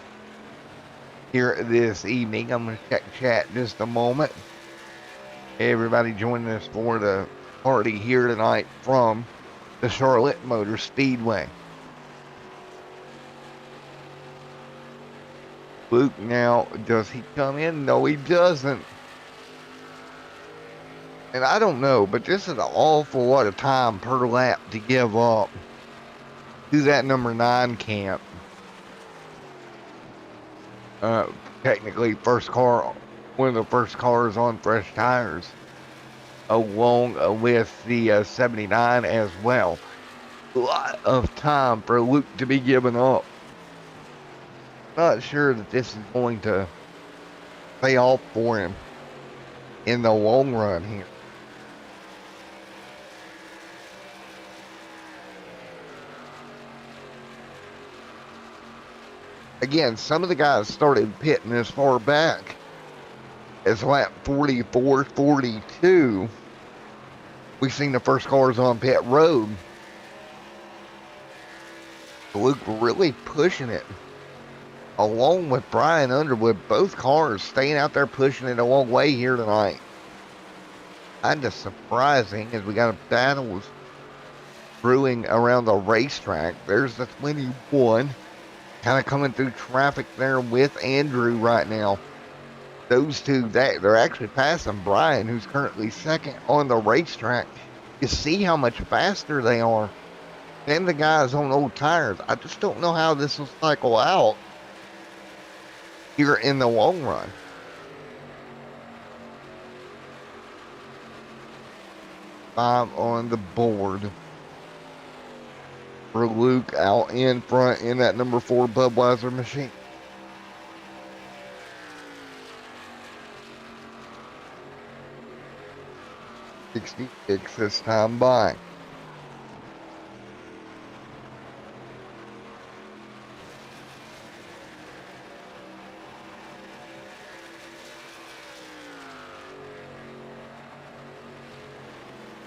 here this evening. I'm going to check chat just a moment. Everybody joining us for the party here tonight from the Charlotte Motor Speedway. Luke now, does he come in? No, he doesn't. And I don't know, but this is an awful lot of time per lap to give up to that number 9 camp. Technically, first car, one of the first cars on fresh tires, along with the 79 as well. A lot of time for Luke to be giving up. Not sure that this is going to pay off for him in the long run here. Again, some of the guys started pitting as far back as lap 44, 42. We've seen the first cars on pit road. Luke really pushing it, along with Brian Underwood. Both cars staying out there pushing it a long way here tonight. Kind of surprising as we got battles brewing around the racetrack. There's the 21. Kind of coming through traffic there with Andrew right now. Those two, they're actually passing Brian, who's currently second on the racetrack. You see how much faster they are than the guys on old tires. I just don't know how this will cycle out here in the long run. Five on the board for Luke out in front in that number 4 Budweiser machine. .66 this time by.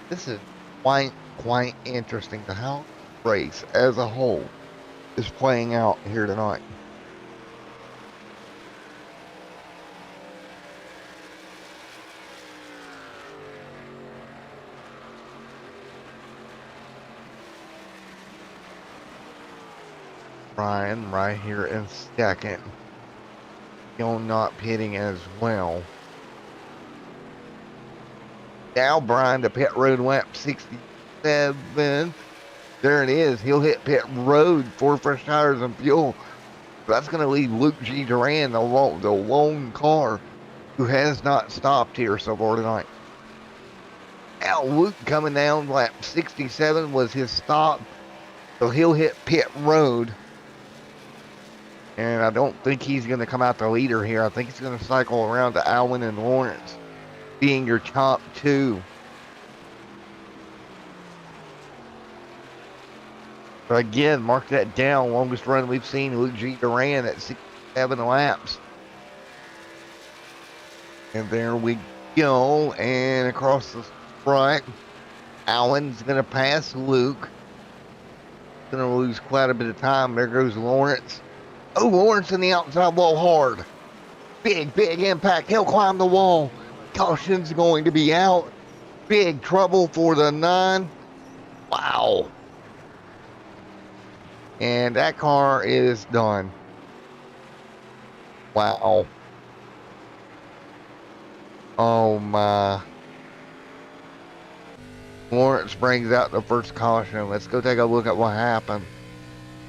This is quite interesting to how the race as a whole is playing out here tonight. Brian right here in second. Still not pitting as well. Now Brian to pit road lap 67. There it is. He'll hit pit road for fresh tires and fuel. That's going to leave Luke G. Duran, the lone car who has not stopped here so far tonight. Now Luke coming down lap 67 was his stop. So he'll hit pit road. And I don't think he's going to come out the leader here. I think he's going to cycle around to Alwyn and Lawrence being your top 2. But again, mark that down. Longest run we've seen Luke G. Duran at 67 laps. And there we go. And across the front, Allen's going to pass Luke. Going to lose quite a bit of time. There goes Lawrence. Oh, Lawrence in the outside wall hard. Big impact. He'll climb the wall. Caution's going to be out. Big trouble for the 9. Wow. And that car is done. Wow. Oh my. Lawrence brings out the first caution. Let's go take a look at what happened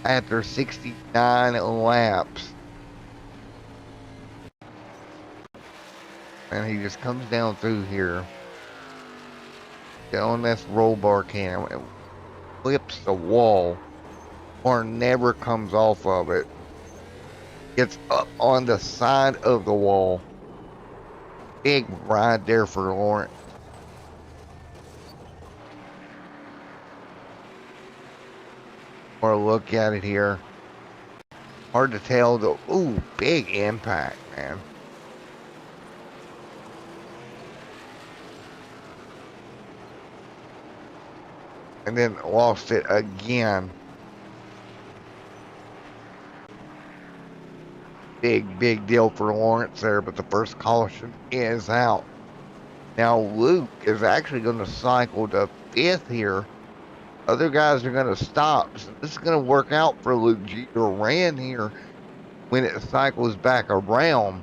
after 69 laps. And he just comes down through here. On this roll bar cam and flips the wall or never comes off of it. Gets up on the side of the wall. Big ride there for Lawrence. Or look at it here. Hard to tell though. Ooh, big impact, man. And then lost it again. Big deal for Lawrence there, but the first caution is out. Now Luke is actually going to cycle to 5th here. Other guys are going to stop. So this is going to work out for Luke Jeter ran here when it cycles back around.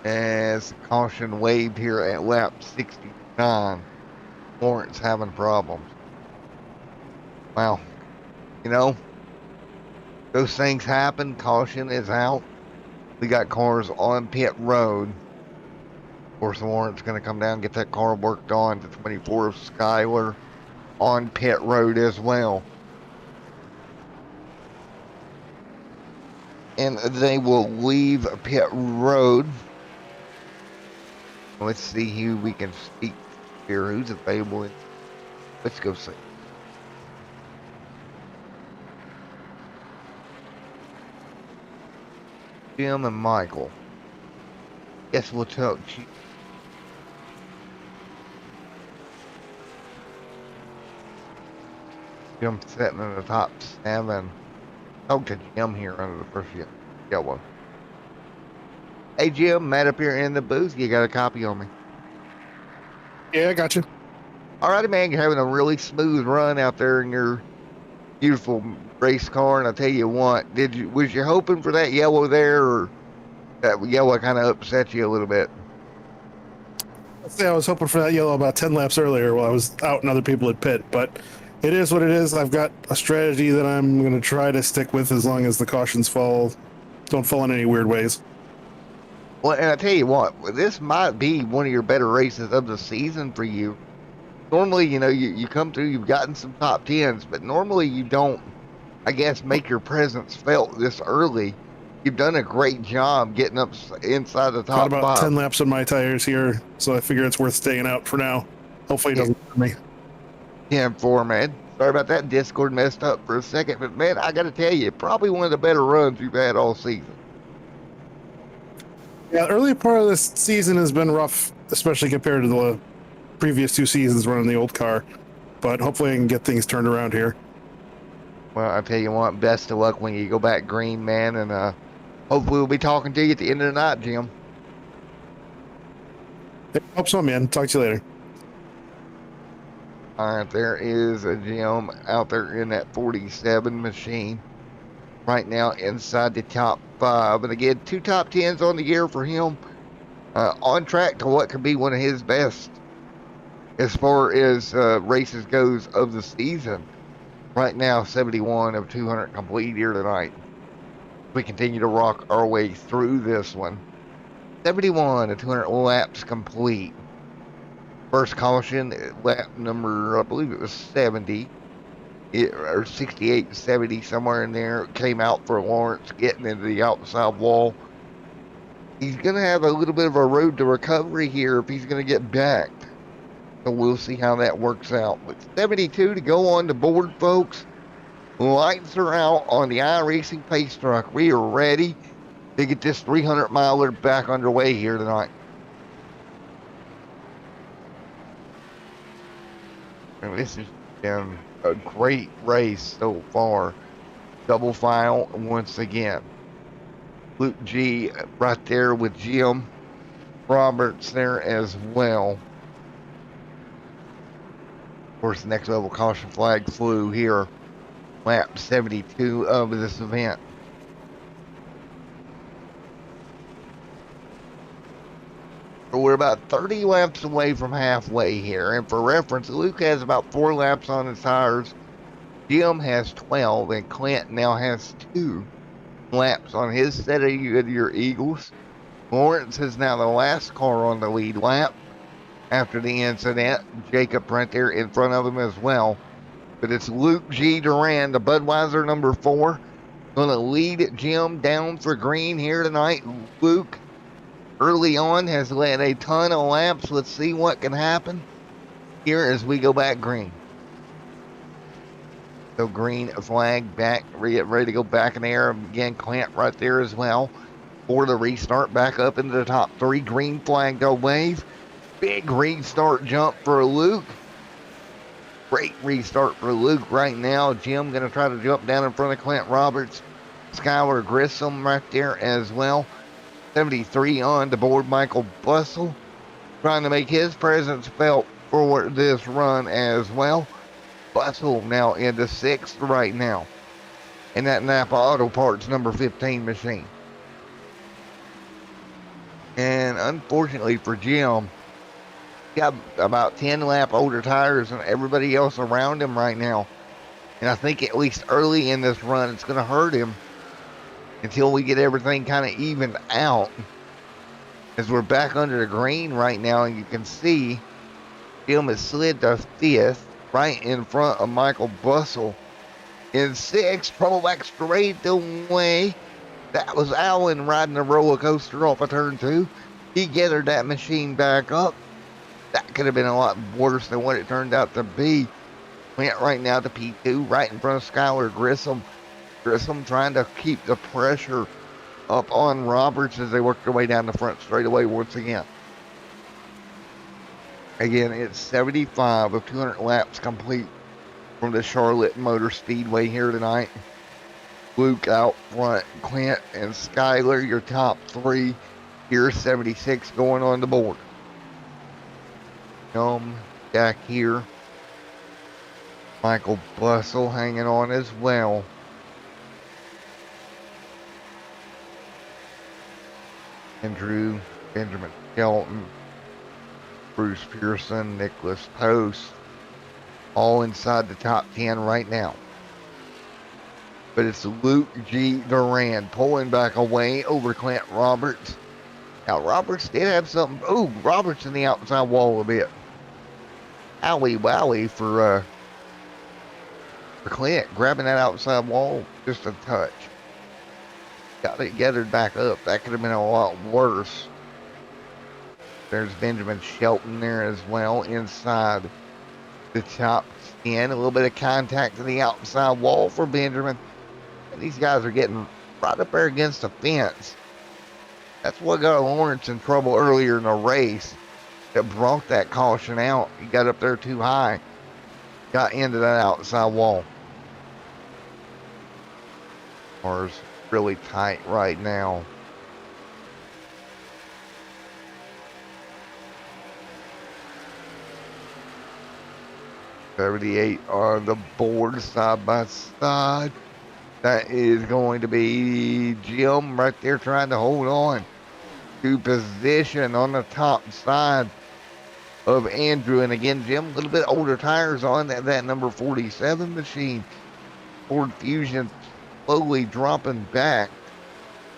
As caution waved here at lap 69. Lawrence having problems. Wow. You know, those things happen. Caution is out. We got cars on pit road. Of course, Lawrence going to come down and get that car worked on. The 24 of Skyler on pit road as well. And they will leave pit road. Let's see who we can speak to here. Who's available? Let's go see. Jim and Michael. Guess we'll talk to you. Jim sitting in the top 7. Talk to Jim here under the first yellow. Hey Jim, Matt up here in the booth. You got a copy on me? Yeah, I got you. Alrighty, man. You're having a really smooth run out there in your beautiful race car, and I tell you what, was you hoping for that yellow there, or that yellow kind of upset you a little bit? I was hoping for that yellow about 10 laps earlier while I was out and other people had pit, but it is what it is. I've got a strategy that I'm going to try to stick with as long as the cautions don't fall in any weird ways. Well, and I tell you what, this might be one of your better races of the season for you. Normally, you know, you come through, you've gotten some top 10s, but normally you don't, I guess, make your presence felt this early. You've done a great job getting up inside the top Got about 5. 10 laps on my tires here, so I figure it's worth staying out for now. Hopefully it doesn't hurt me. 10-4, man. Sorry about that. Discord messed up for a second, but man, I got to tell you, probably one of the better runs you've had all season. Yeah, the early part of this season has been rough, especially compared to the previous 2 seasons running the old car, but hopefully I can get things turned around here. Well, I tell you what, best of luck when you go back green, man, and hopefully we'll be talking to you at the end of the night, Jim. I hope so, man. Talk to you later. All right, there is a Jim out there in that 47 machine right now inside the top 5. And again, 2 top 10s on the year for him. On track to what could be one of his best as far as races goes of the season. Right now, 71 of 200 complete here tonight. We continue to rock our way through this one. 71 of 200 laps complete. First caution, lap number, I believe it was 70, or 68, 70, somewhere in there. It came out for Lawrence getting into the outside wall. He's going to have a little bit of a road to recovery here if he's going to get back. So we'll see how that works out. But 72 to go on the board, folks. Lights are out on the iRacing pace truck. We are ready to get this 300-miler back underway here tonight. And this has been a great race so far. Double file once again. Luke G right there with Jim Roberts there as well. Of course, the next level caution flag flew here. Lap 72 of this event. we're about 30 laps away from halfway here. And for reference, Luke has about 4 laps on his tires. Jim has 12, and Clint now has 2 laps on his set of Goodyear Eagles. Lawrence is now the last car on the lead lap after the incident. Jacob right there in front of him as well. But it's Luke G. Duran, the Budweiser number 4, going to lead Jim down for green here tonight. Luke, early on, has led a ton of laps. Let's see what can happen here as we go back green. So green flag back, ready to go back in the air. Again, Clint right there as well for the restart. Back up into the top 3. Green flag to wave. Big restart jump for Luke. Great restart for Luke right now. Jim going to try to jump down in front of Clint Roberts. Skylar Grissom right there as well. 73 on the board. Michael Bussell trying to make his presence felt for this run as well. Bussell now into 6th right now in that Napa Auto Parts number 15 machine. And unfortunately for Jim, got about 10 lap older tires than everybody else around him right now. And I think at least early in this run, it's going to hurt him until we get everything kind of evened out. As we're back under the green right now, and you can see Jim has slid to 5th, right in front of Michael Bussell. In 6th, trouble back straight away. That was Allen riding the roller coaster off of turn 2. He gathered that machine back up. That could have been a lot worse than what it turned out to be. Went right now to P2, right in front of Skylar Grissom. Grissom trying to keep the pressure up on Roberts as they work their way down the front straightaway once again. Again, it's 75 of 200 laps complete from the Charlotte Motor Speedway here tonight. Luke out front, Clint and Skylar, your top 3. Here's 76 going on the board. Back here. Michael Bussell hanging on as well. Andrew, Benjamin Shelton, Bruce Pearson, Nicholas Post, all inside the top 10 right now. But it's Luke G. Duran pulling back away over Clint Roberts. Now, Roberts did have something. Oh, Roberts in the outside wall a bit. Owie wowie for Clint, grabbing that outside wall just a touch. Got it gathered back up. That could have been a lot worse. There's Benjamin Shelton there as well inside the top 10. A little bit of contact to the outside wall for Benjamin. And these guys are getting right up there against the fence. That's what got Lawrence in trouble earlier in the race. That brought that caution out. He got up there too high. Got into that outside wall. Car's really tight right now. $78 on the board side by side. That is going to be Jim right there trying to hold on to position on the top side of Andrew. And again, Jim, a little bit older tires on that number 47 machine. Ford Fusion slowly dropping back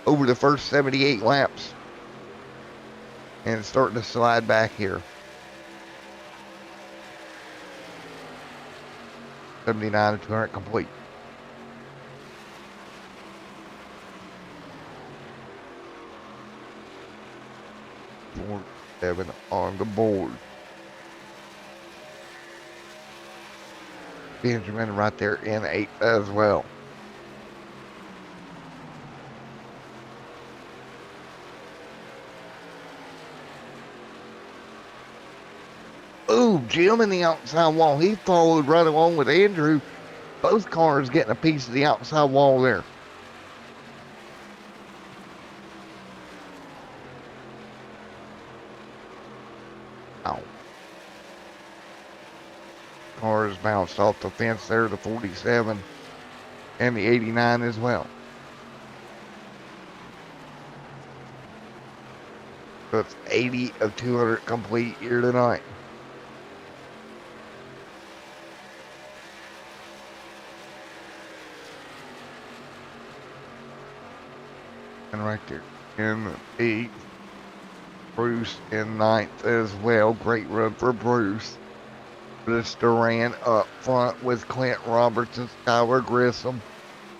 over the first 78 laps and starting to slide back here. 79 to 200 complete. 7 on the board. Benjamin right there in 8th as well. Ooh, Jim in the outside wall. He followed right along with Andrew. Both cars getting a piece of the outside wall there. Ow. Cars bounced off the fence there, the 47 and the 89 as well. That's 80 of 200 complete here tonight. And right there in eighth, Bruce in ninth as well. Great run for Bruce. This Duran up front with Clint Roberts and Skylar Grissom.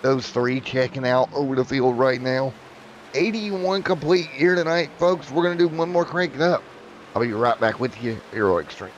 Those three checking out over the field right now. 81 complete here tonight, folks. We're going to do one more crank it up. I'll be right back with you, Aero Extreme.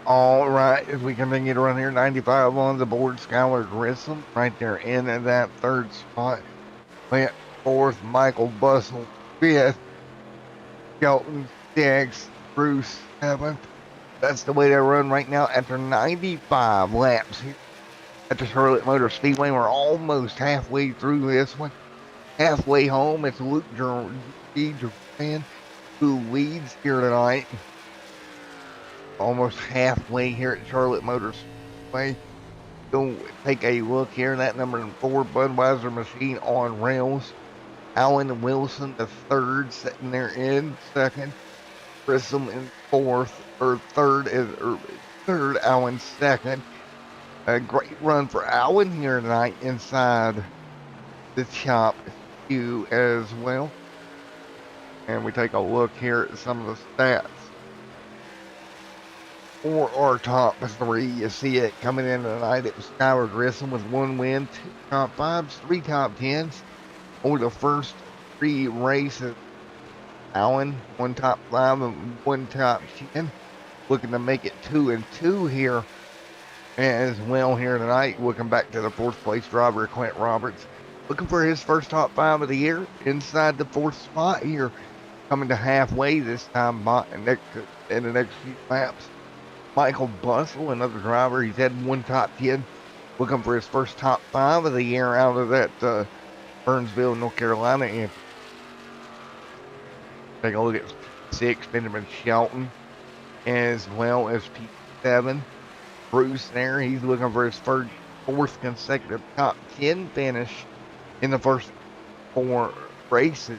All right, as we continue to run here, 95 on the board, Skylar Grissom right there in that third spot. Went fourth, Michael Bustle fifth, Shelton sixth, Bruce seventh. That's the way they run right now after 95 laps here at the Charlotte Motor Speedway. We're almost halfway through this one. Halfway home, it's Luke Duran who leads here tonight. Almost halfway here at Charlotte Motor Speedway. Go take a look here. That number 4 Budweiser machine on rails. Alan Wilson, the third, sitting there in second. Grissom in fourth, or third, third. Alan second. A great run for Alan here tonight inside the top few as well. And we take a look here at some of the stats for our top three. You see it coming in tonight. It was Skylar Grissom with 1 win, 2 top 5s, 3 top 10s over the first 3 races. Allen, 1 top 5 and 1 top 10. Looking to make it 2 and 2 here as well here tonight. Looking back to the 4th place driver, Clint Roberts. Looking for his first top 5 of the year inside the 4th spot here. Coming to halfway this time in the next few laps. Michael Bustle, another driver. He's had 1 top 10. Looking for his first top 5 of the year out of that Burnsville, North Carolina. And take a look at 6, Benjamin Shelton, as well as P7. Bruce there, he's looking for his 4th consecutive top 10 finish in the first 4 races.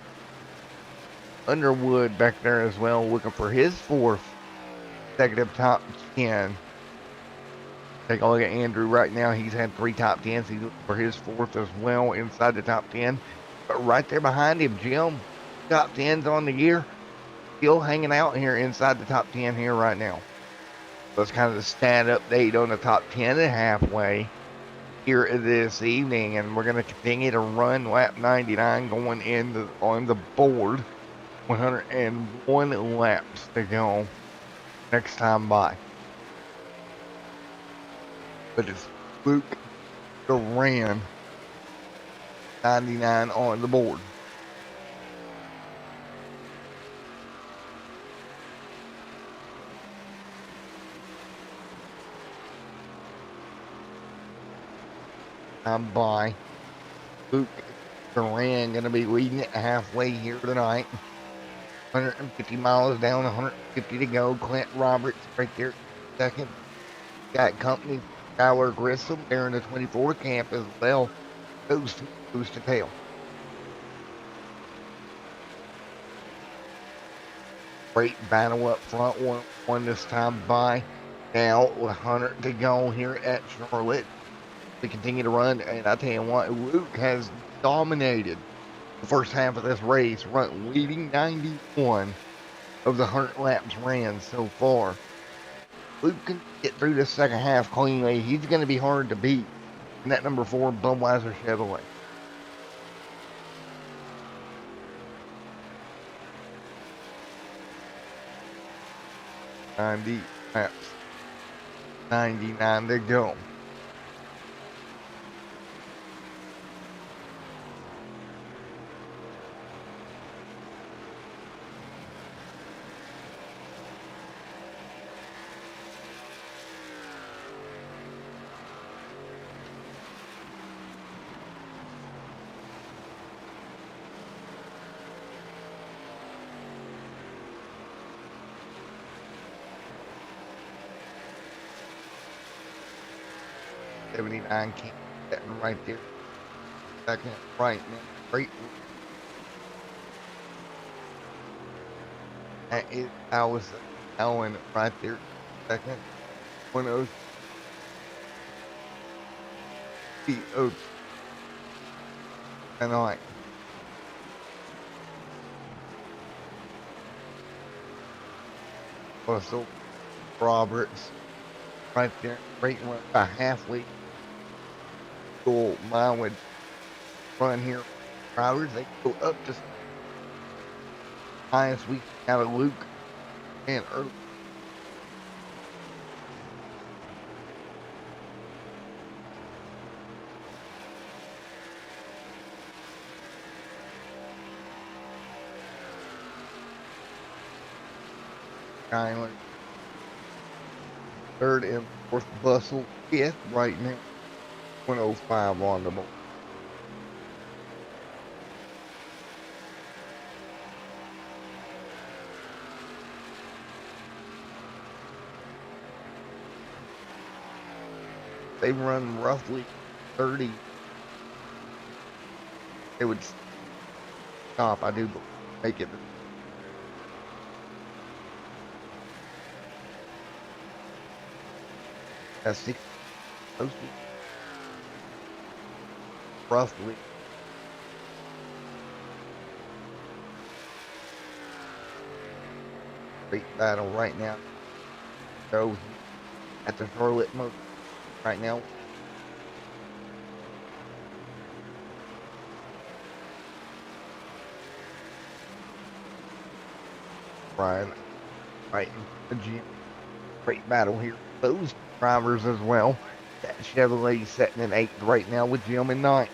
Underwood back there as well, looking for his 4th consecutive top 10. Take a look at Andrew right now. He's had 3 top 10s. He's looking for his 4th as well inside the top 10. But right there behind him, Jim, top 10s on the year, still hanging out here inside the top 10 here right now. So it's kind of the stat update on the top 10 and halfway here this evening. And we're going to continue to run lap 99 going on the board. 101 laps to go next time by. But it's Luke Duran, 99 on the board. I'm by. Luke Duran going to be leading it halfway here tonight. 150 miles down, 150 to go. Clint Roberts right there second. Got company Skylar Grissom there in the 24 camp as well. Those to tail. Great battle up front. One this time by. Now 100 to go here at Charlotte. We continue to run, and I tell you what, Luke has dominated the first half of this race, leading 91 of the 100 laps ran so far. Luke can get through the second half cleanly. He's going to be hard to beat in that number 4 Budweiser Chevrolet. $90 laps, 99 to go. '79 king sitting right there. Second, right now. Great. That is Allison Allen right there. Second. 102 tonight. Russell Roberts right there. Great run by halfway. Goal mine would run here. Drivers, they go up to highest we out of Luke and early. Skyler. Third and fourth, Bustle. Fifth right now. 105 on the board. They run roughly 30. They would stop, I do make it. That's 6 roughly. Great battle right now. So at the Charlotte Motor right now. Brian right in the gym. Great battle here. Those drivers as well. That Chevrolet sitting in 8th right now with Jim in 9th.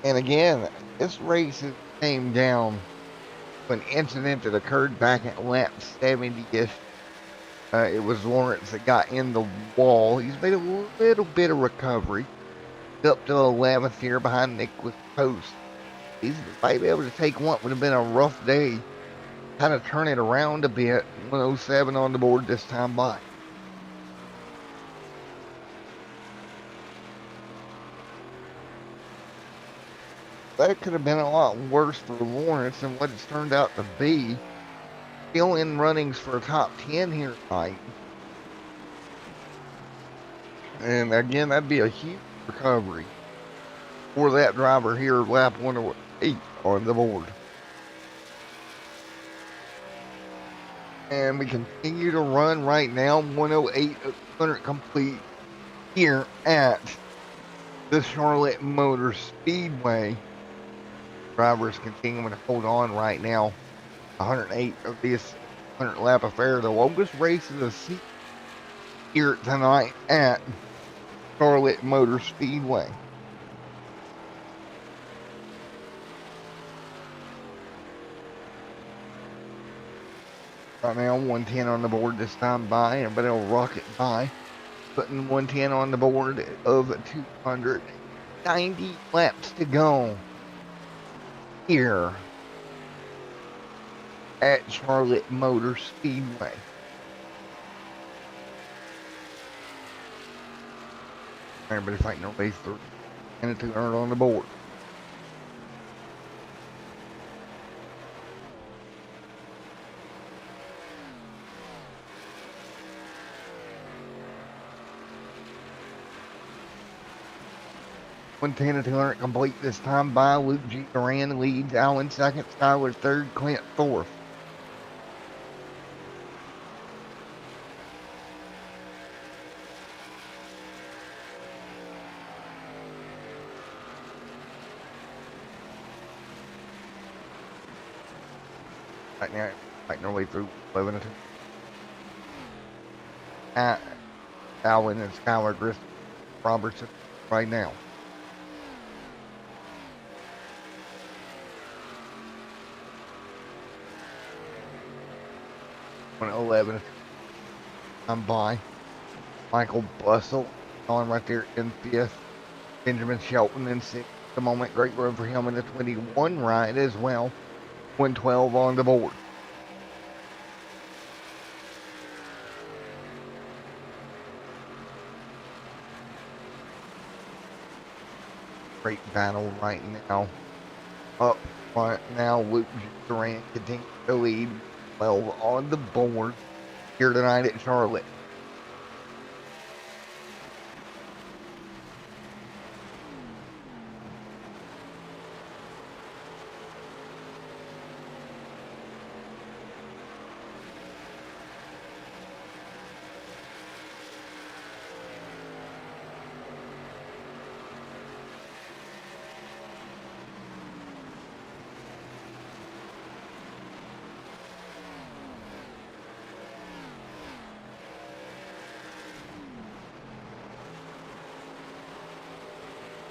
And again, this race came down to an incident that occurred back at lap 70-ish. It was Lawrence that got in the wall. He's made a little bit of recovery. Up to 11th here behind Nicholas Post. He's might be able to take one. Would have been a rough day. Kind of turn it around a bit. 107 on the board this time by. That could have been a lot worse for Lawrence than what it's turned out to be. Still in runnings for a top 10 here tonight. And again, that'd be a huge recovery for that driver here, lap 108 on the board. And we continue to run right now, 108 200 complete here at the Charlotte Motor Speedway. Drivers continuing to hold on right now. 108 of this 100 lap affair, the longest race of the season here tonight at Charlotte Motor Speedway. Right now, 110 on the board this time by. Everybody will rocket by. Putting 110 on the board of 290 laps to go here at Charlotte Motor Speedway. Everybody fighting their way through. And 200 on the board. One 10 to 200 complete this time by. Luke G. Duran leads. Allen second. Skyler third. Clint fourth. Right now, fighting our way through 11 to 2. Allen and Skyler Grissom Robertson right now. One 11. I'm by. Michael Bustle on right there in 5th. Benjamin Shelton in 6th. At the moment, great run for him in the 21 ride as well. 112 on the board. Great battle right now. Up front now, Luke Durant continues to lead 12 on the board here tonight at Charlotte.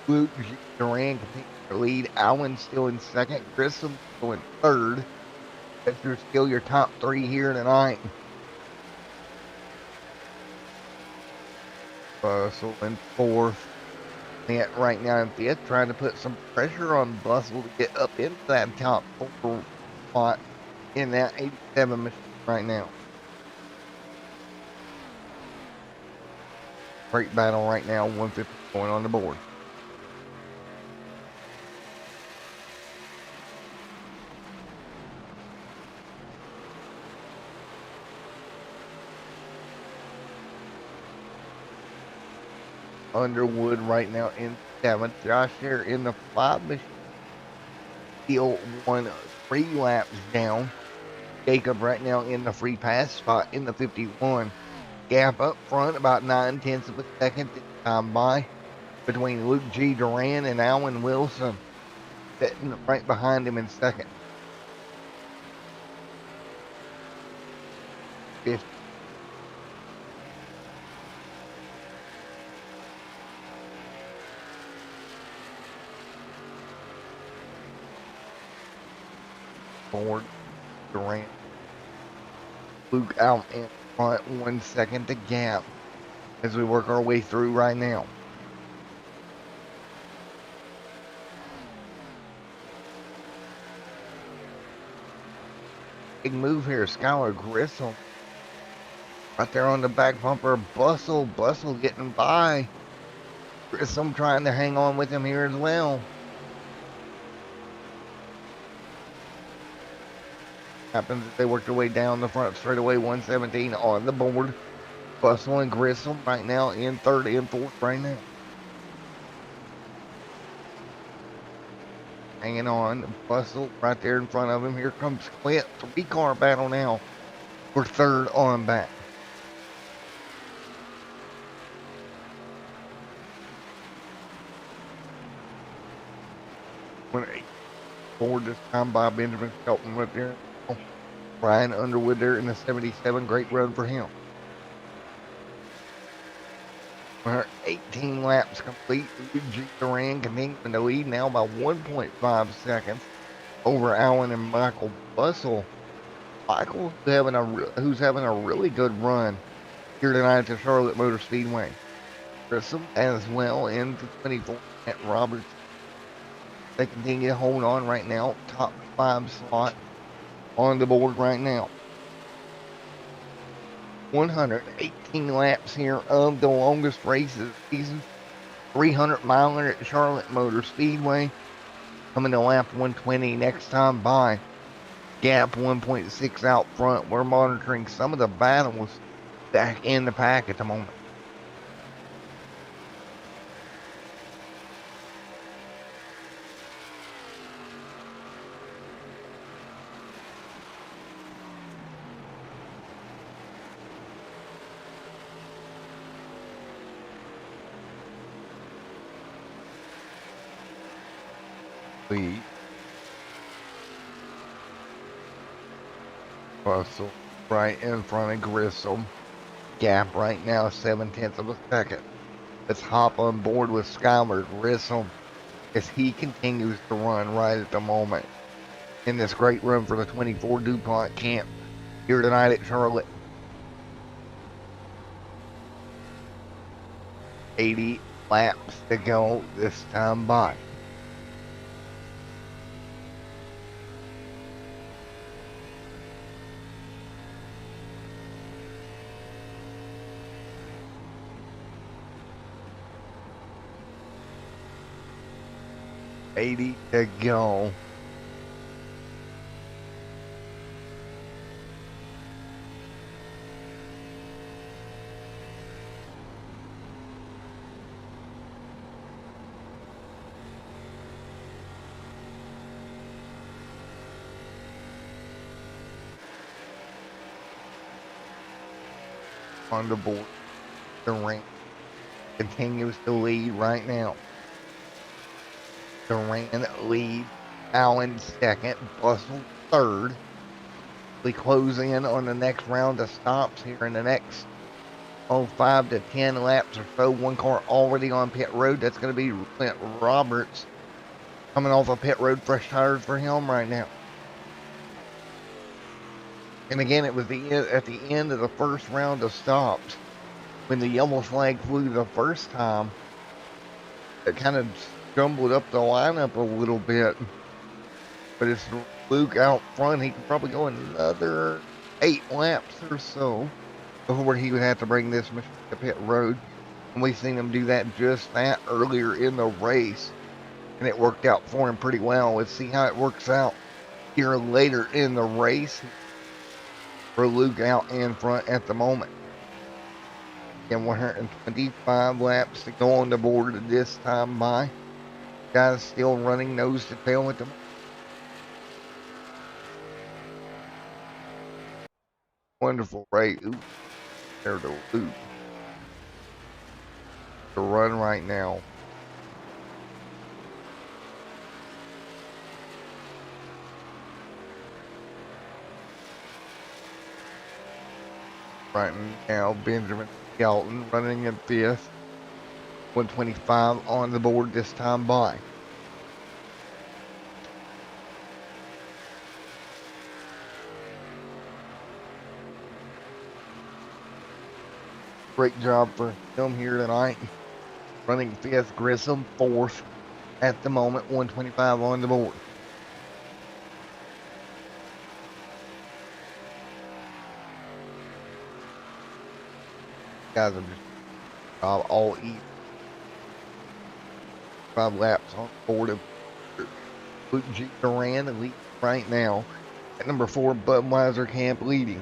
Luke Duran continues lead. Allen still in second. Grissom still in third. That's still your top three here tonight. So in fourth. Right now in fifth, trying to put some pressure on Bustle to get up into that top four spot in that 87 machine right now. Great battle right now, 150 going on the board. Underwood right now in seventh. Josh here in the five machine. Still won 3 laps down. Jacob right now in the free pass spot in the 51. Gap up front about 9/10 of a second this time by between Luke G. Duran and Alan Wilson, sitting right behind him in second. 50. Ford, Durant, Luke out in front, 1 second to gap as we work our way through right now. Big move here, Skylar Grissom. Right there on the back bumper, Bustle getting by. Grissom trying to hang on with him here as well. Happens as they work their way down the front straightaway, 117 on the board. Bustle and Grissom right now in third and fourth right now. Hanging on, Bustle right there in front of him. Here comes Clint. 3-car battle now for third on back. Forward this time by Benjamin Shelton right there. Brian Underwood there in the 77. Great run for him. 18 laps complete. G. Duran continuing to lead now by 1.5 seconds over Allen and Michael Bustle. Michael who's having a really good run here tonight at the Charlotte Motor Speedway. Grissom as well in the 24 at Roberts. They continue to hold on right now. Top 5 slot on the board right now. 118 laps here of the longest race of the season. 300 miler at Charlotte Motor Speedway. Coming to lap 120 next time by. Gap 1.6 out front. We're monitoring some of the battles back in the pack at the moment. Lead. Bustle right in front of Grissom. Gap right now 7/10 of a second. Let's hop on board with Skylar Grissom as he continues to run right at the moment in this great run for the 24 DuPont camp here tonight at Charlotte. 80 laps to go this time by. $80 to go. On the board, Durant continues to lead right now. Duran lead, Allen second, Bustle third. We close in on the next round of stops here in the next 5 to 10 laps or so. One car already on pit road. That's going to be Clint Roberts Coming off a pit road, fresh tires for him right now. And again, it was at the end of the first round of stops when the yellow flag flew the first time. It kind of jumbled up the lineup a little bit. But it's Luke out front. He can probably go another 8 laps or so before he would have to bring this machine to pit road. And we've seen him do that just that earlier in the race. And it worked out for him pretty well. Let's see how it works out here later in the race for Luke out in front at the moment. And 125 laps to go on the board this time by. Guys still running nose to tail with them. Wonderful race. Ooh, there's the Luke. To run right now. Right now, Benjamin Skelton running in fifth. 125 on the board this time by. Great job for him here tonight. Running fifth, Grissom fourth at the moment. 125 on the board. Guys are just all eat. 5 laps on the board of Luke G. Duran lead right now. At number 4, Budweiser Camp leading.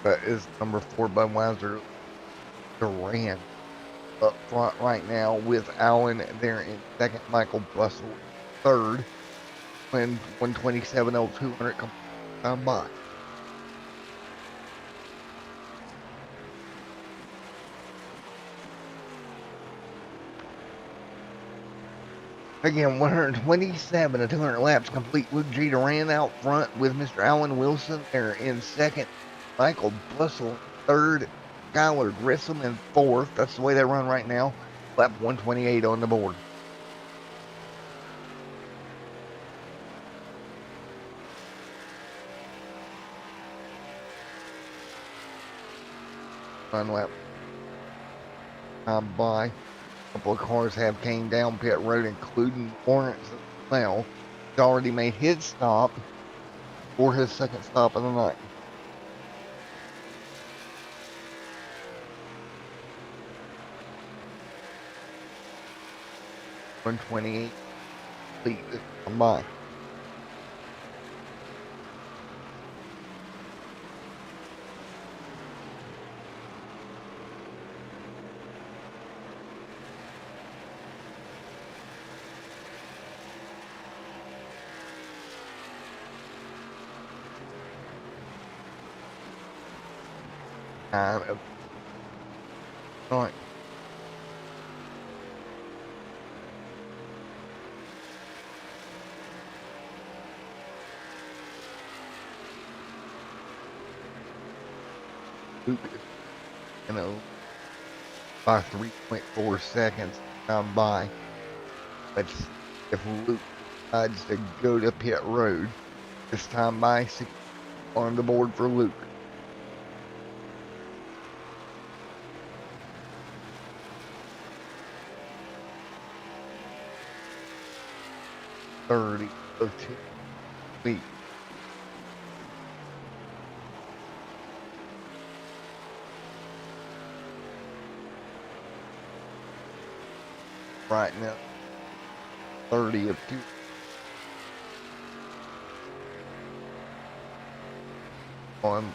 That is number 4, Budweiser Duran up front right now with Allen there in second. Michael Bustle third. When 127.02 comes by. Again, 127 to 200 laps complete. Luke G. Duran out front with Mr. Alan Wilson there in second. Michael Bustle third. Skylar Grissom in fourth. That's the way they run right now. Lap 128 on the board. Run lap by. A couple of cars have came down pit road, including Lawrence as well. He's already made his stop for his second stop of the night. .128 lead this time by. Right. Luke, by 3.4 seconds down by. But if Luke decides to go to pit road, this time by 6 on the board for Luke. .30 of 2 feet. Right now, 30 of 2. On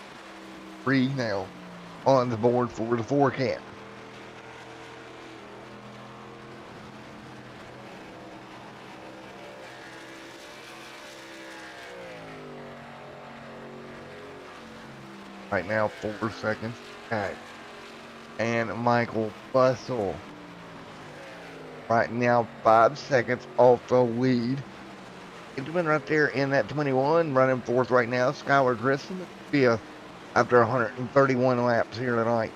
3 now on the board for the 4 camp. Right now, 4 seconds. Okay. And Michael Bustle. Right now, 5 seconds off the lead. Benjamin right there in that 21, running fourth right now. Skylar Grissom, fifth after 131 laps here tonight.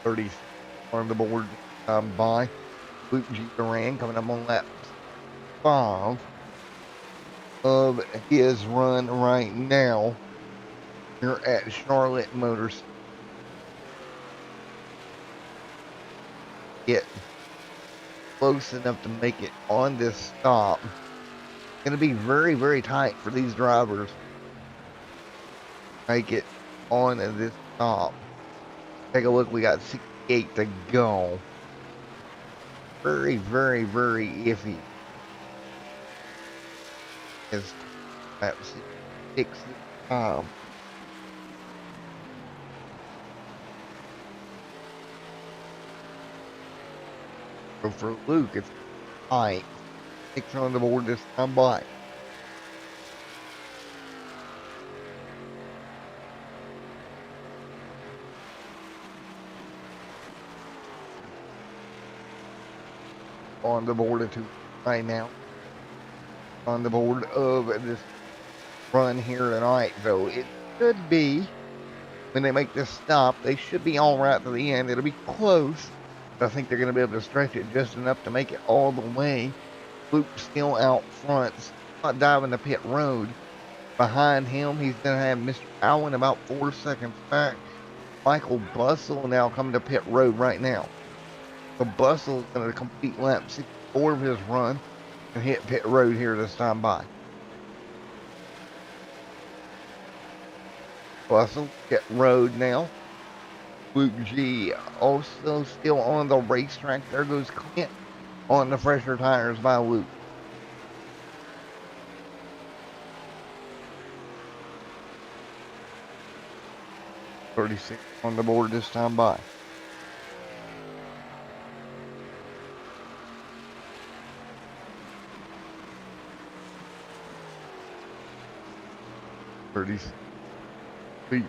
.30 on the board by Luke G. Duran coming up on lap 5 of his run right now here at Charlotte Motors. Get close enough to make it on this stop. Going to be very, very tight for these drivers. Make it on this stop. Take a look. We got 68 to go. Very, very, very iffy. It's lap 6 time. So for Luke, it's tight. 6 on the board this time by. On the board of 2 right now. On the board of this run here tonight, though. It should be, when they make this stop, they should be all right to the end. It'll be close. I think they're going to be able to stretch it just enough to make it all the way. Luke's still out front, not diving the pit road. Behind him, he's going to have Mr. Allen about 4 seconds back. Michael Bustle now coming to pit road right now. So Bustle is going to complete lap 64 of his run and hit pit road here this time by. Bustle pit road now. Luke G also still on the racetrack. There goes Clint on the fresher tires by Luke. .36 on the board this time by. Feet.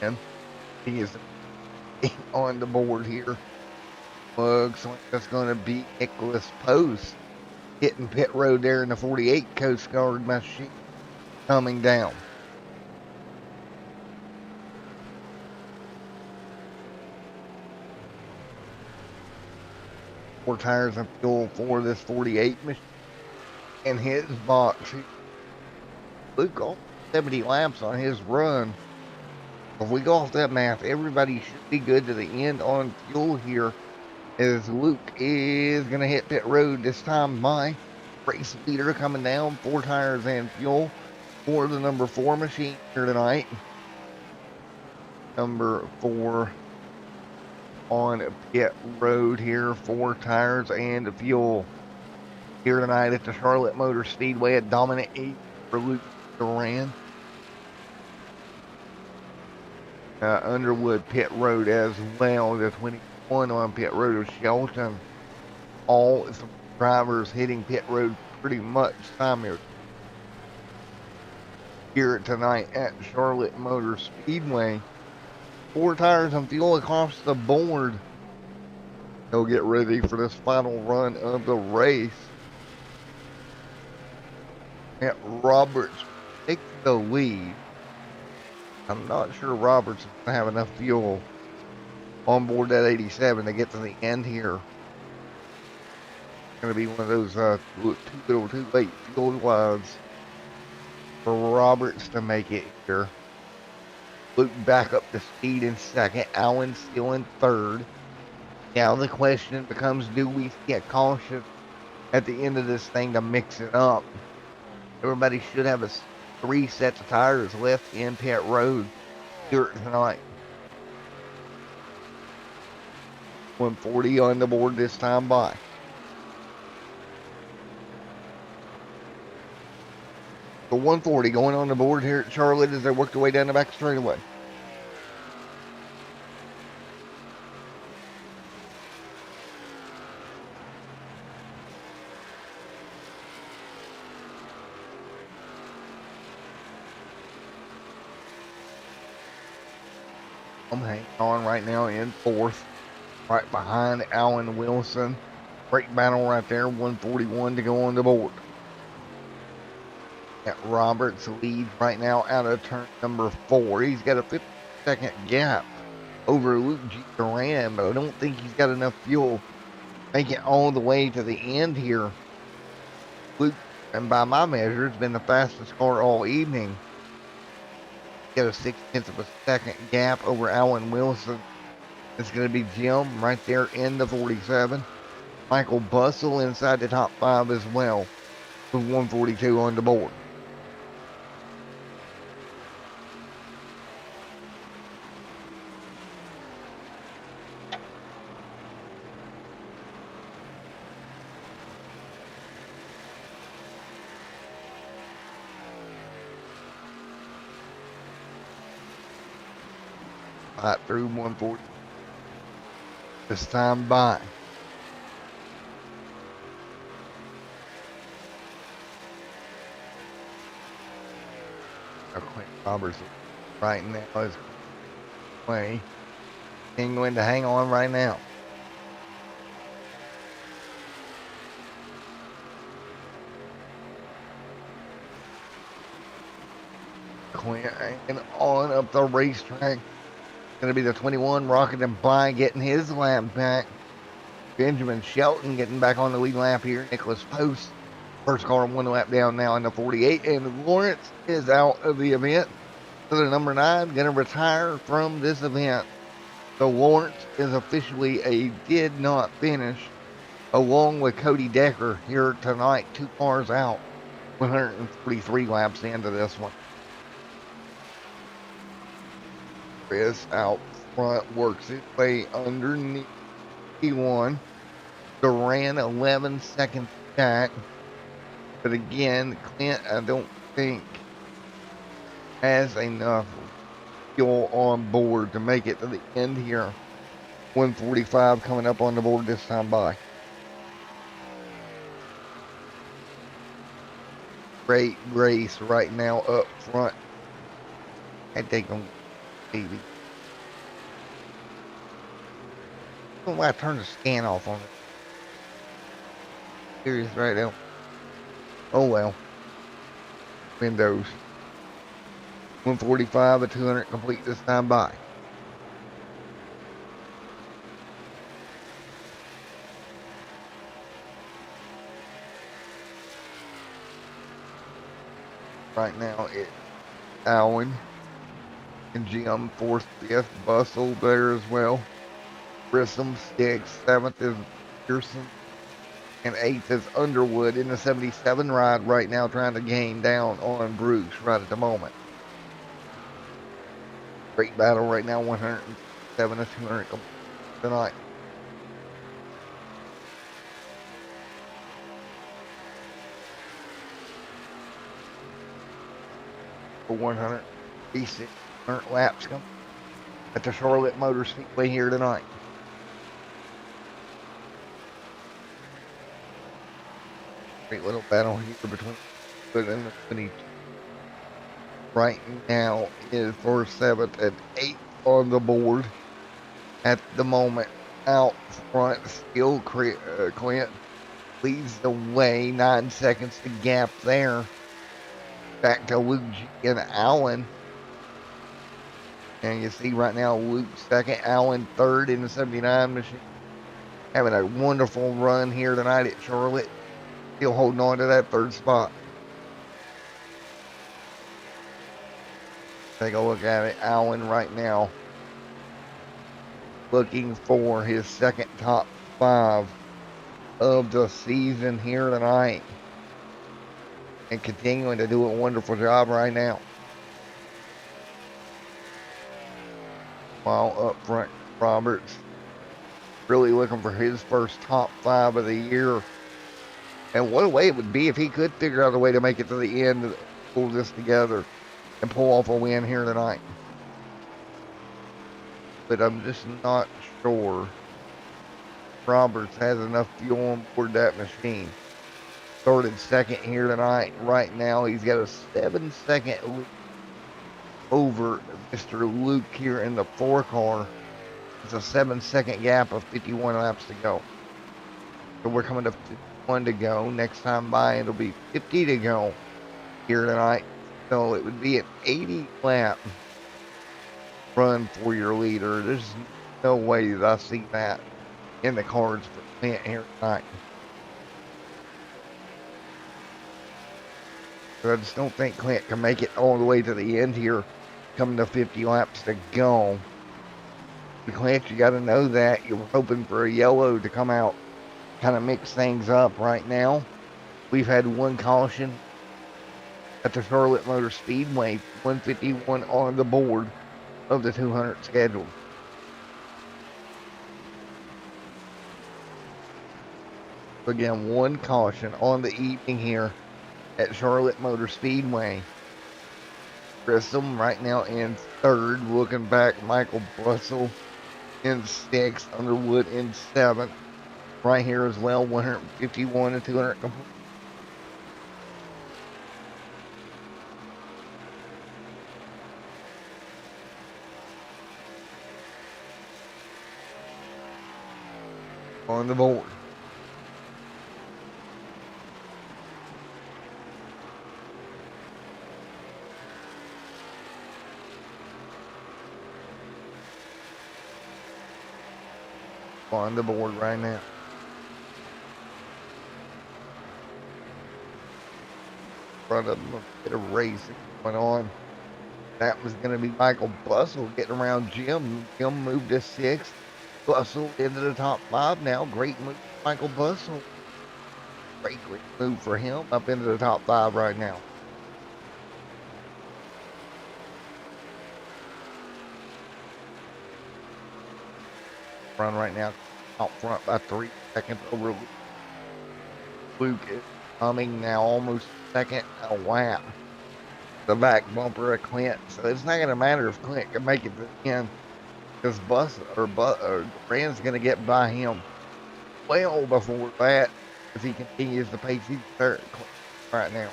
And he is on the board here. Looks like that's going to be Nicholas Post hitting pit road there in the 48 Coast Guard machine coming down. Four tires of fuel for this 48 machine. And his box, Luke off 70 laps on his run. If we go off that math, everybody should be good to the end on fuel here, as Luke is going to hit pit road this time by. Race leader coming down, 4 tires and fuel for the number 4 machine here tonight. Number 4 on pit road here, 4 tires and fuel here tonight at the Charlotte Motor Speedway at dominant 8 for Luke Duran. Underwood pit road as well, the 21 on pit road of Shelton. All drivers hitting pit road pretty much time here tonight at Charlotte Motor Speedway. 4 tires and fuel across the board. They'll get ready for this final run of the race. At Roberts takes the lead. I'm not sure Roberts is going to have enough fuel on board that 87 to get to the end here. It's going to be one of those too late fuel wise for Roberts to make it here. Luke back up to speed in second. Allen still in third. Now the question becomes, do we get caution at the end of this thing to mix it up? Everybody should have 3 sets of tires left in pit road here tonight. 140 on the board this time by. The 140 going on the board here at Charlotte as they work their way down the back straightaway. I'm hanging on right now in fourth, right behind Alan Wilson. Great battle right there, 141 to go on the board. At Roberts leads right now out of turn number 4. He's got a 50-second gap over Luke G. Duran, but I don't think he's got enough fuel to make it all the way to the end here. Luke, and by my measure, has been the fastest car all evening. Got a 6/10 of a second gap over Alan Wilson. It's going to be Jim right there in the 47. Michael Bustle inside the top 5 as well, with 142 on the board. Right through 140. This time by. Clint Roberts right now is way going to hang on right now. Clint hanging on up the racetrack. Going to be the 21 rocketing by, getting his lap back. Benjamin Shelton getting back on the lead lap here. Nicholas Post, first car 1 lap down now in the 48. And Lawrence is out of the event. So the number 9 going to retire from this event. So Lawrence is officially a did not finish, along with Cody Decker here tonight. 2 cars out, 143 laps into this one. Chris out front works his way underneath P1. Duran 11 seconds back. But again, Clint, I don't think has enough fuel on board to make it to the end here. 145 coming up on the board this time by. Great race right now up front. I think I'm baby. I don't know why I turned the scan off on it. Serious right now. Oh well. Windows. 145 at 200 complete this time by. Right now it's Allen and Jim 4th, 5th, Bustle there as well. Grissom 6th, 7th is Pearson, and 8th is Underwood in the 77 ride right now, trying to gain down on Bruce right at the moment. Great battle right now, 107 to 200 tonight. For 136 laps come at the Charlotte Motor Speedway here tonight. Great little battle here between Wood and the 22. Right now is for 7th and 8th on the board at the moment. Out front, still Clint leads the way, 9 seconds to gap there. Back to Luke G and Allen. And you see right now Luke 2nd, Allen 3rd in the 79 machine. Having a wonderful run here tonight at Charlotte. Still holding on to that 3rd spot. Take a look at it. Allen right now looking for his 2nd top 5 of the season here tonight. And continuing to do a wonderful job right now. While up front, Roberts really looking for his first top 5 of the year. And what a way it would be if he could figure out a way to make it to the end and pull this together and pull off a win here tonight. But I'm just not sure Roberts has enough fuel on board that machine. Started 2nd here tonight. Right now he's got a 7-second lead over Mr. Luke here in the 4 car. It's a 7-second gap of 51 laps to go. So we're coming to 51 to go. Next time by, it'll be 50 to go here tonight. So it would be an 80 lap run for your leader. There's no way that I see that in the cards for Clint here tonight. But I just don't think Clint can make it all the way to the end here, coming to 50 laps to go. Clint, you got to know that. You're hoping for a yellow to come out, kind of mix things up right now. We've had one caution at the Charlotte Motor Speedway, 151 on the board of the 200 scheduled. Again, one caution on the evening here at Charlotte Motor Speedway. Grissom right now in third. Looking back, Michael Bussell in sixth. Underwood in seventh. Right here as well, 151 and 200 complete. On the board. On the board right now. Front of them, a bit of racing going on. That was going to be Michael Bussell getting around Jim. Jim moved to sixth. Bussell into the top five now. Great move, Michael Bussell. Great move for him up into the top five right now. Run right now out front by 3 seconds over Luke. Is coming now almost second a lap. The back bumper of Clint. So it's not going to matter if Clint can make it to the end, because Brand's going to get by him well before that if he continues to pace his third right now.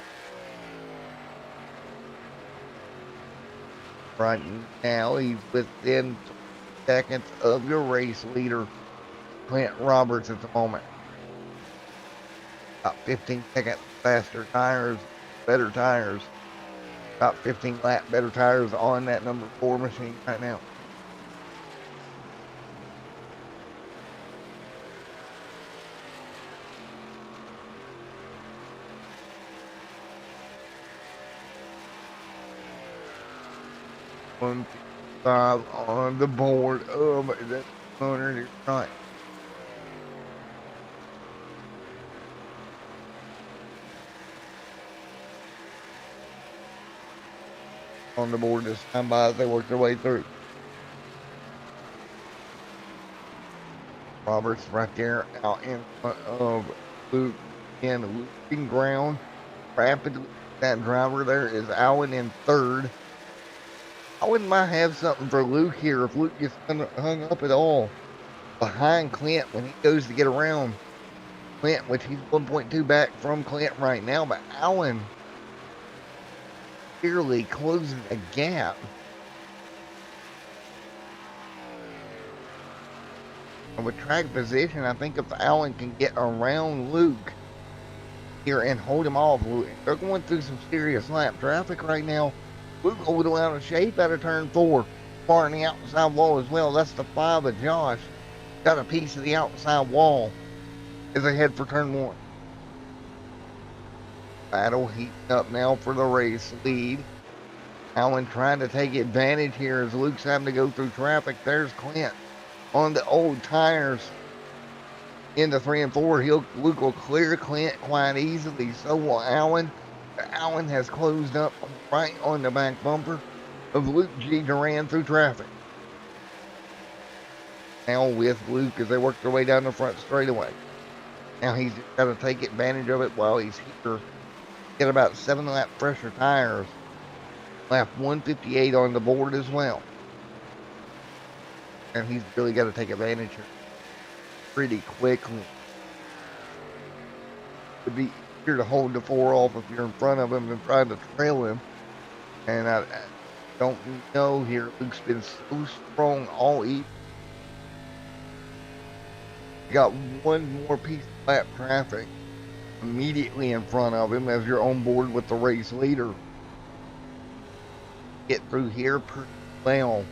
Right now, he's within seconds of your race leader, Clint Roberts, at the moment. About 15 seconds faster tires, better tires. About 15 lap better tires on that number 4 machine right now. One 5 on the board. Oh, but that corner is right. On the board this time by as they work their way through. Roberts right there out in front of Luke in the looping ground. Rapidly, that driver there is Allen in third. Allen might have something for Luke here if Luke gets hung up at all behind Clint when he goes to get around Clint, which he's 1.2 back from Clint right now, but Allen clearly closing a gap. And with track position, I think if Allen can get around Luke here and hold him off, they're going through some serious lap traffic right now. Luke a little out of shape out of turn 4, far on the outside wall as well. That's the 5 of Josh. Got a piece of the outside wall as they head for turn 1. Battle heating up now for the race lead. Allen trying to take advantage here as Luke's having to go through traffic. There's Clint on the old tires into 3 and 4. Luke will clear Clint quite easily. So will Allen. Allen has closed up right on the back bumper of Luke G. Duran through traffic. Now with Luke as they work their way down the front straightaway. Now he's got to take advantage of it while he's here. Get about 7 lap fresher tires. Lap 158 on the board as well. And he's really got to take advantage of it pretty quickly. It'd be easier to hold the 4 off if you're in front of him than trying to trail him. And don't know here, Luke's been so strong all evening. Got one more piece of lap traffic immediately in front of him as you're on board with the race leader. Get through here pretty well.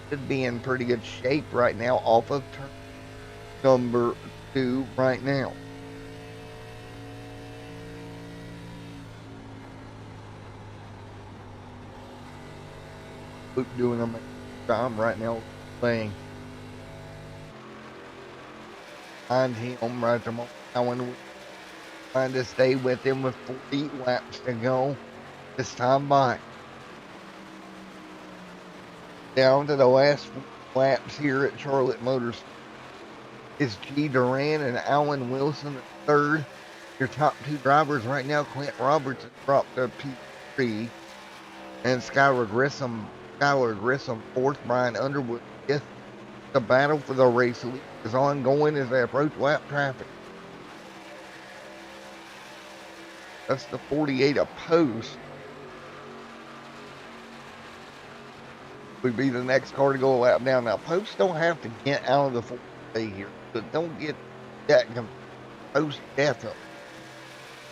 Should be in pretty good shape right now off of turn number 2 right now. Luke doing a amazing job right now playing. Behind him right there. Now trying to stay with him with 40 laps to go this time by. Down to the last laps here at Charlotte Motors is G. Duran and Alan Wilson at third. Your top 2 drivers right now, Clint Robertson dropped to P3, and Skylar Grissom fourth, Brian Underwood fifth. The battle for the race lead is ongoing as they approach lap traffic. That's the 48 of Post. Would be the next car to go a lap down. Now, Post don't have to get out of the 48 here, but don't get that Post definitely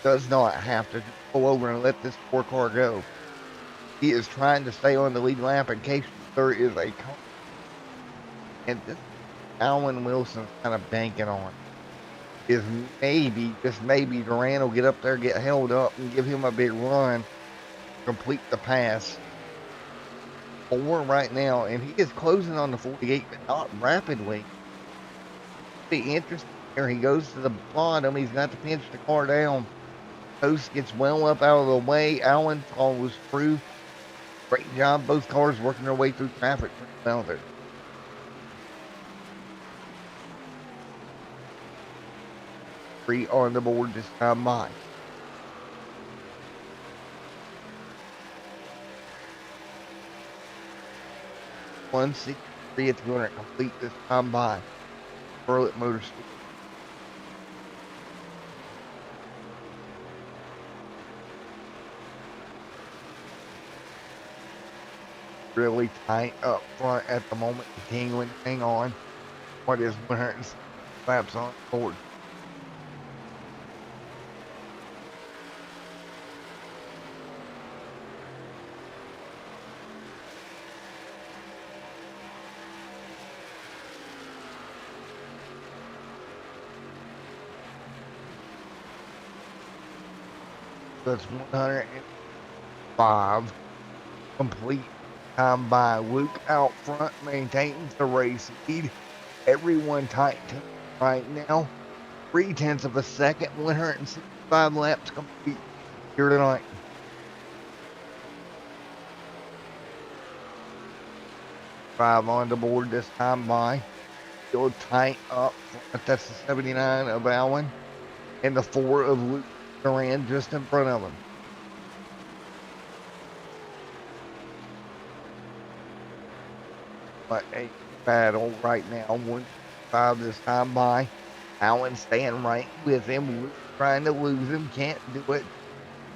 does not have to go over and let this 4 car go. He is trying to stay on the lead lap in case there is a car. And this Alan Wilson's kind of banking on is maybe, just maybe, Duran will get up there, get held up, and give him a big run, complete the pass. 4 right now, and he is closing on the 48, but not rapidly. Be interesting here. He goes to the bottom. He's got to pinch the car down. Post gets well up out of the way. Allen follows through. Great job. Both cars working their way through traffic pretty well there. Three on the board this time by. .163 at 200 complete this time by. Charlotte Motorsport. Really tight up front at the moment, continuing to hang on. What is 106 laps on board? That's 105 complete time by. Luke out front maintains the race lead. Everyone tight to right now. 0.3 of a second, 165 laps complete here tonight. Five on the board this time by. Still tight up front. That's the 79 of Allen and the 4 of Luke Duran just in front of him. But a battle right now. 1-5 this time by. Allen staying right with him. Luke trying to lose him. Can't do it.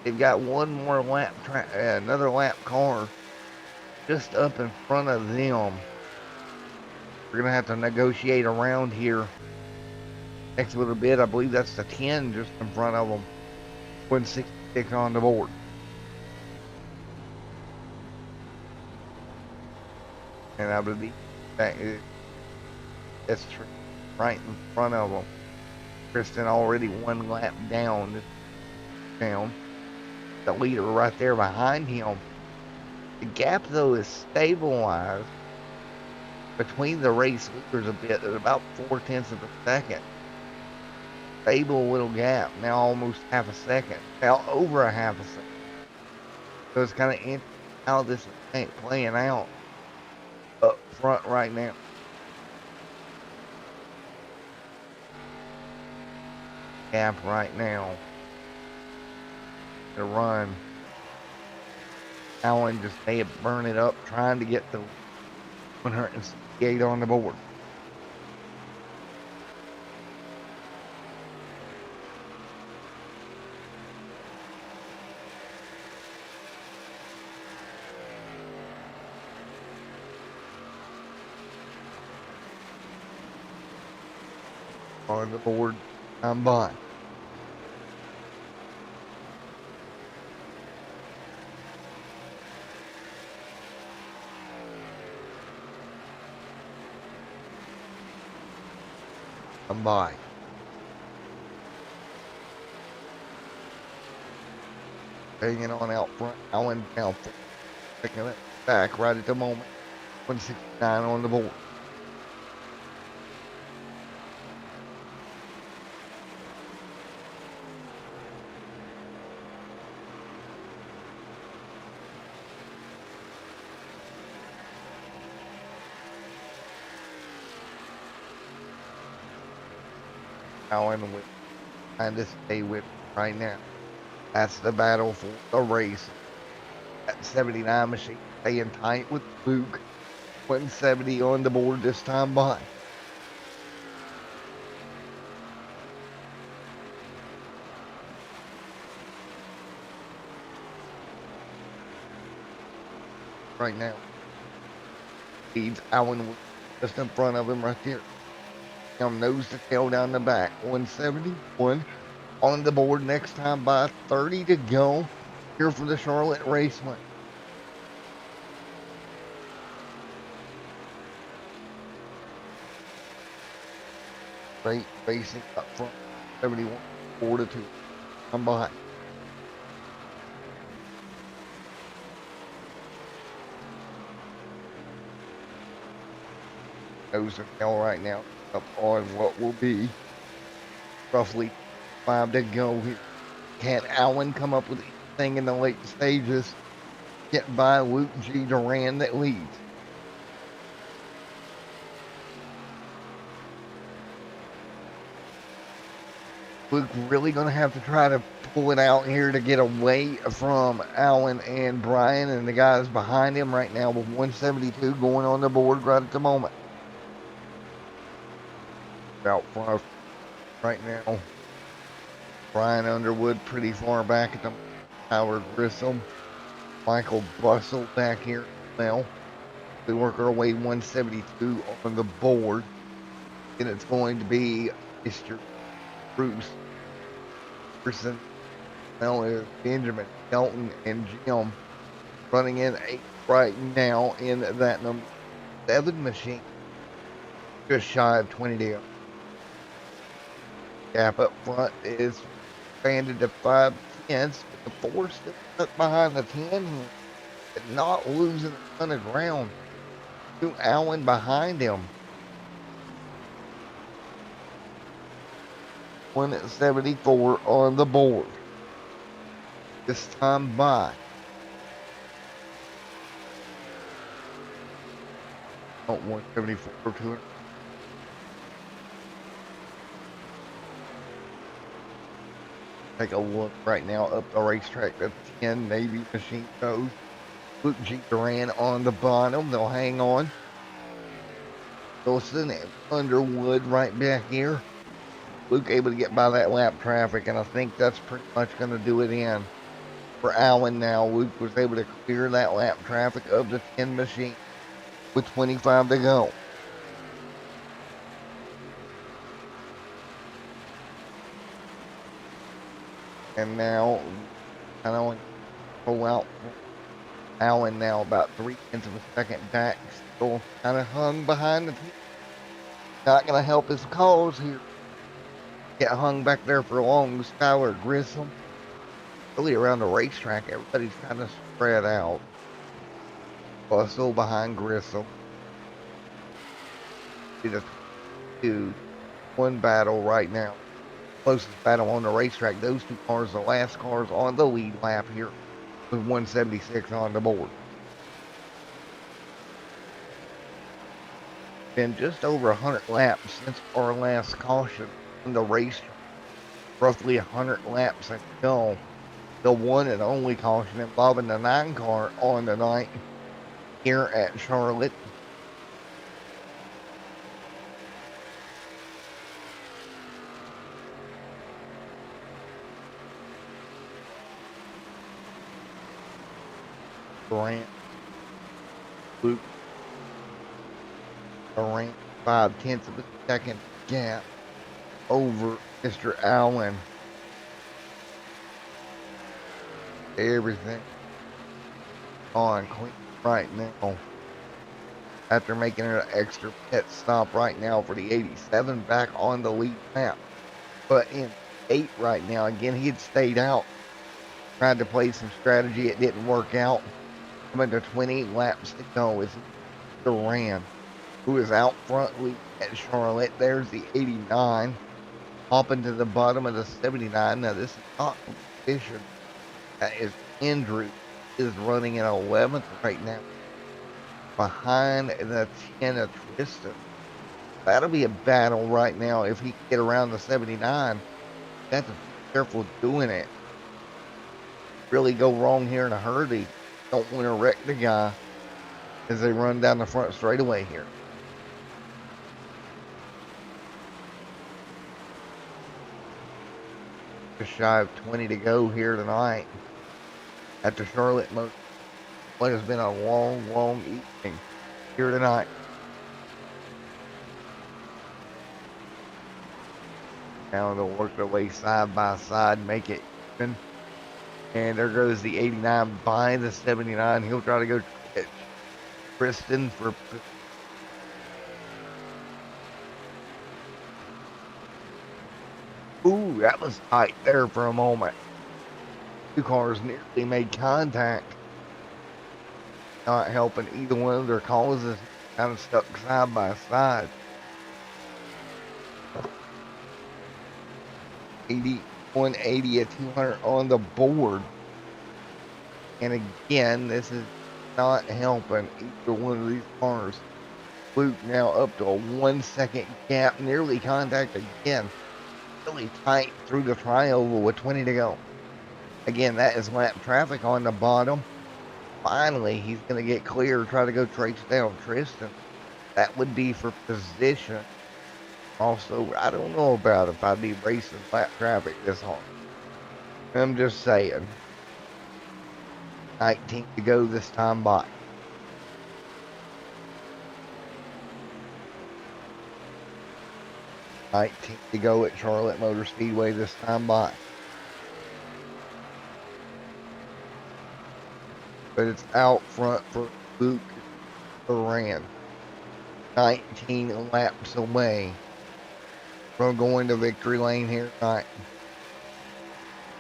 They've got one more lap, another lap car just up in front of them. We're going to have to negotiate around here next little bit. I believe that's the 10 just in front of them. 166 on the board. And I believe that's true. Right in front of them. Kristen already 1 lap down. The leader right there behind him. The gap, though, is stabilized between the race leaders a bit at about 0.4 of a second. Stable little gap. Now almost half a second. Now over a half a second. So it's kind of interesting how this is playing out up front right now. Gap right now. To run. Allen just may have burned it up trying to get the 168 on the board. on the board. I'm by. I'm by. Hanging on out front. Allen down front. Picking it back right at the moment. 169 on the board. Allen with trying to stay with right now. That's the battle for the race. That 79 machine staying tight with Luke. 170 on the board this time by. Right now. Leads Allen just in front of him right there. Nose to tail down the back. 171 on the board next time by. 30 to go here for the Charlotte Raceway. Great racing up front. 71 4 to 2. I'm behind. Nose to tail right now. Up on what will be roughly 5 to go here. Can Allen come up with anything in the late stages? Get by Luke G. Duran that leads. Luke really going to have to try to pull it out here to get away from Allen and Brian and the guys behind him right now with 172 going on the board right at the moment. Out front right now. Brian Underwood pretty far back at the Howard Grissom. Michael Bustle back here now. We work our way 172 on the board. And it's going to be Mr. Bruce Pearson, Benjamin Shelton, and Jim running in 8 right now in that number 7 machine. Just shy of 20 to go. Gap up front is expanded to 5 tenths, but the 4 still stuck behind the 10 and not losing a ton of ground to Allen behind him. 174 on the board. This time by. Oh, 174 to it. Take a look right now up the racetrack. The 10 Navy machine goes. Luke G. Duran on the bottom. They'll hang on. Wilson and Underwood right back here. Luke able to get by that lap traffic, and I think that's pretty much going to do it in for Allen now. Luke was able to clear that lap traffic of the 10 machine with 25 to go. And now, kind of pull out Allen now about 3 tenths of a second back. Still kind of hung behind the team. Not going to help his cause here. Get hung back there for long. Skylar Grissom. Really around the racetrack, everybody's kind of spread out. Bustle behind Grissom. It's a 2-1 battle right now. Closest battle on the racetrack. Those 2 cars, the last cars on the lead lap here with 176 on the board. Been just over 100 laps since our last caution in the racetrack. Roughly 100 laps ago. The one and only caution involving the 9 car on the night here at Charlotte. Grant, Luke, Grant, 5 tenths of a second gap. over Mr. Allen. Everything on clean right now. After making an extra pit stop right now for the 87 back on the lead lap. But in 8 right now, again, he had stayed out. Tried to play some strategy. It didn't work out. Coming to 20 laps to go is Duran, who is out front lead at Charlotte. There's the 89. Hopping to the bottom of the 79. Now, this is not competition. That is Andrew is running in 11th right now. Behind the 10 of Tristan. That'll be a battle right now if he can get around the 79. That's to be careful doing it. Really go wrong here in a hurry. Don't want to wreck the guy as they run down the front straightaway here. Just shy of 20 to go here tonight at the Charlotte Motor. What has been a long evening here tonight. Now they'll work their way side by side, make it even. And there goes the 89 by the 79. He'll try to go catch Kristen for. Ooh, that was tight there for a moment. Two cars nearly made contact. Not helping either one of their causes. Kind of stuck side by side. 80, 180 at 200 on the board. And again, this is not helping either one of these cars. Luke now up to a 1 second gap, nearly contact again. Really tight through the trioval with 20 to go. Again, that is lap traffic on the bottom. Finally, he's going to get clear, try to go trace down Tristan. That would be for position. Also, I don't know about if I'd be racing lap traffic this hard. I'm just saying. 19 to go this time by. To go at Charlotte Motor Speedway this time by. But it's out front for Luke Duran. 19 laps away from going to victory lane here tonight.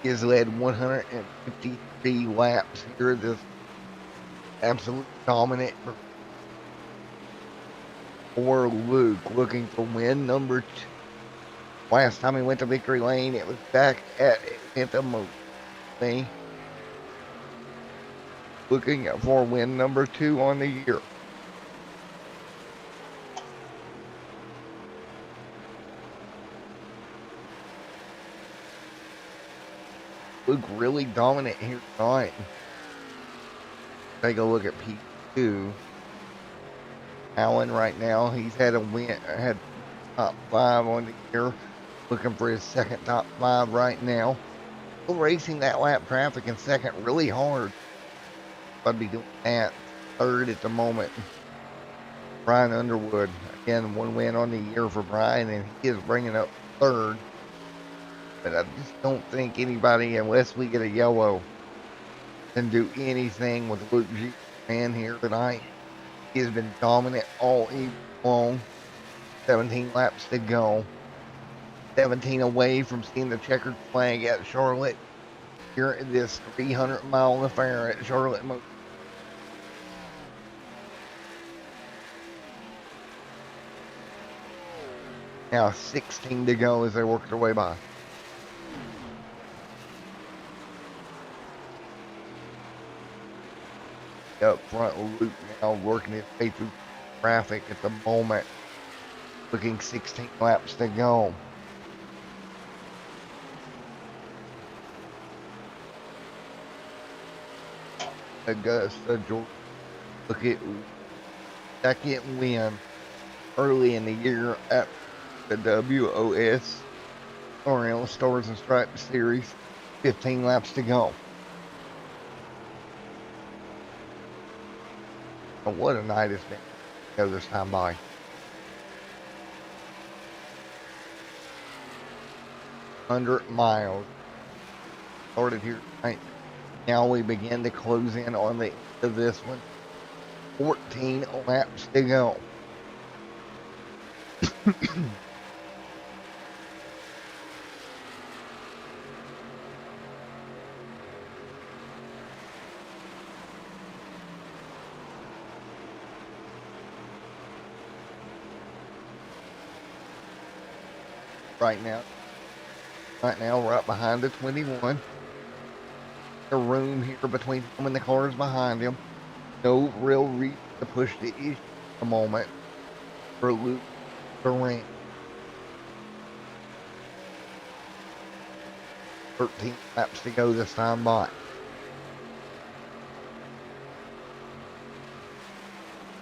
He has led 153 laps here. This absolute dominant for Luke, looking for win number 2. Last time he went to victory lane, it was back at Anthem. Looking for win number 2 on the year. Luke really dominant here tonight. Take a look at P2. Allen right now, he's had a win, had top 5 on the year. Looking for his second top 5 right now. Still racing that lap traffic in second really hard. I'd be doing that. Third at the moment. Brian Underwood. Again, 1 win on the year for Brian, and he is bringing up third. But I just don't think anybody, unless we get a yellow, can do anything with Luke G. Man here tonight. He has been dominant all evening long. 17 laps to go. 17 away from seeing the checkered flag at Charlotte. Here in this 300-mile affair at Charlotte. Now 16 to go as they work their way by. Up front, Luke now working his way through traffic at the moment. Looking 16 laps to go. Augusta, Georgia. Look at second win early in the year at the WOSCRL Stars and Stripes Series. 15 laps to go. Oh, what a night it's been. Go this time by. 100 miles. Started here tonight. Now we begin to close in on the end of this one. 14 laps to go. Right now, right behind the 21. The room here between him and the cars behind him. No real reason to push the issue at the moment for Luke Durant. 13 laps to go this time by.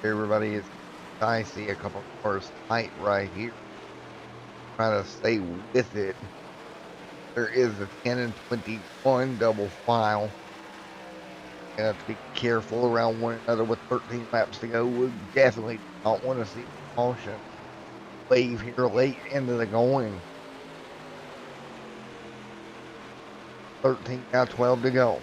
Everybody is, I see a couple cars tight right here. Trying to stay with it. There is a 10 and 21 double file. You have to be careful around one another with 13 laps to go. We definitely don't want to see caution wave here late into the going. 13, now 12 to go.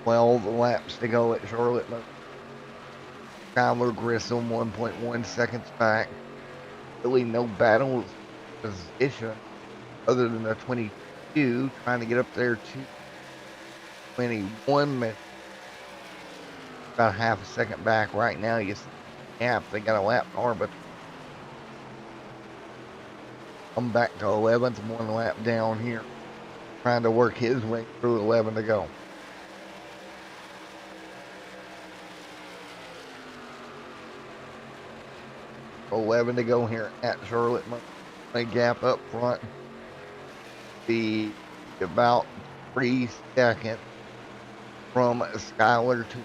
12 laps to go at Charlotte. Tyler Grissom 1.1 seconds back. Really no battle position other than the 22 trying to get up there to 21 minutes. About half a second back right now. You see the gap. They got a lap car, but I'm back to 11th, one lap down here. Trying to work his way through 11 to go. $11 to go here at Charlotte. A gap up front. Be about 3 seconds from Skyler to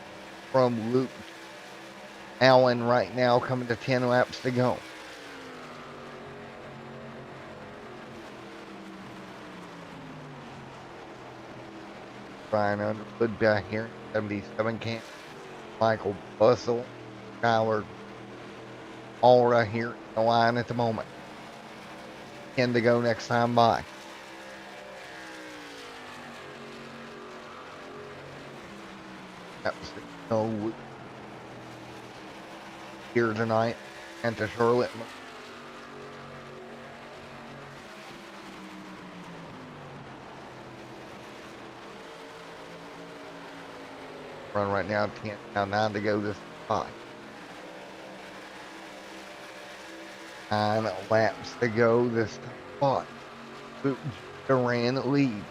from Luke Allen right now, coming to 10 laps to go. Brian Underwood back here, 77 camp. Michael Bustle, Skyler, all right here in the line at the moment. 10 to go next time by. That's no here tonight and to Charlotte. Run right now, 10, now 9 to go this spot. 9 laps to go this spot. Duran leads.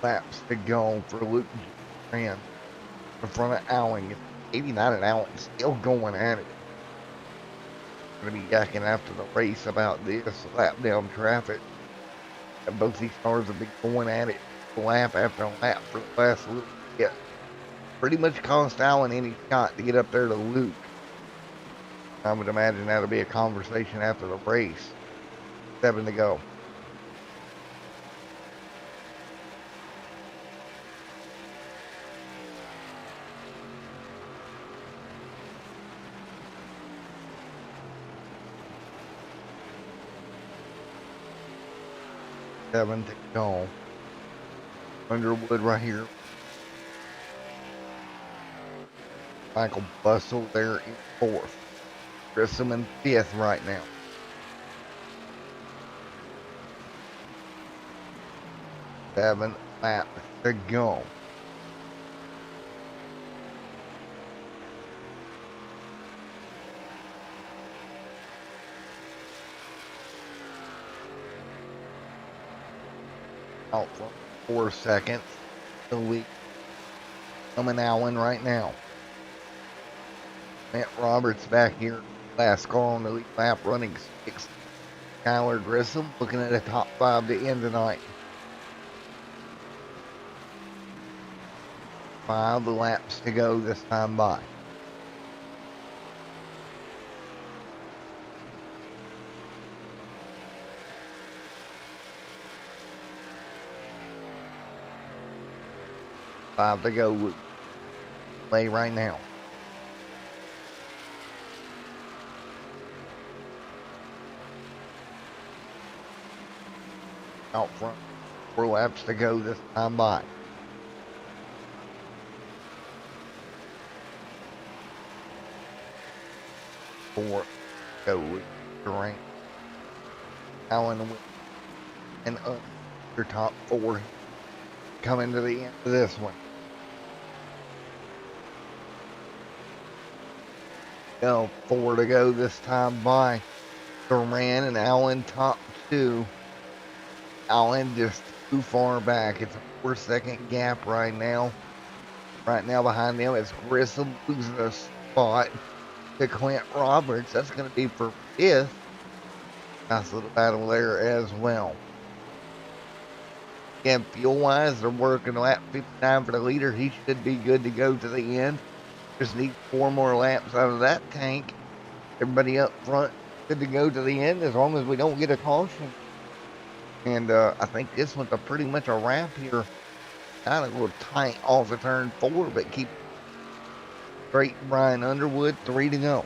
Laps to go for Luke Duran in front of Allen. 89 and Allen still going at it. Going to be yakking after the race about this lap down traffic. And both these cars have been going at it lap after lap for the last little bit. Pretty much cost Allen any shot to get up there to Luke. I would imagine that'll be a conversation after the race. 7 to go. To go. Underwood right here. Michael Bustle there in 4th. Grissom in 5th right now. Seven laps to go. Out for 4 seconds. The lead coming Allen right now. Matt Roberts back here. Last car on the lead lap running 6. Tyler Grissom looking at a top 5 to end tonight. 5 laps to go this time by. 5 to go. Luke play right now. Out front. 4 laps to go this time by. Four go with Durant. Allen and your top 4 coming to the end of this one. Go 4 to go this time by Durant and Allen top 2. Allen just too far back. It's a 4-second gap right now. Right now behind them is Grissom losing a spot to Clint Roberts. That's going to be for 5th. Nice little battle there as well. Again, fuel-wise, they're working lap 59 for the leader. He should be good to go to the end. Just need 4 more laps out of that tank. Everybody up front good to go to the end as long as we don't get a caution. And I think this one's pretty much a wrap here. Kind of a little tight off of turn 4, but keep straight. Brian Underwood, 3 to go.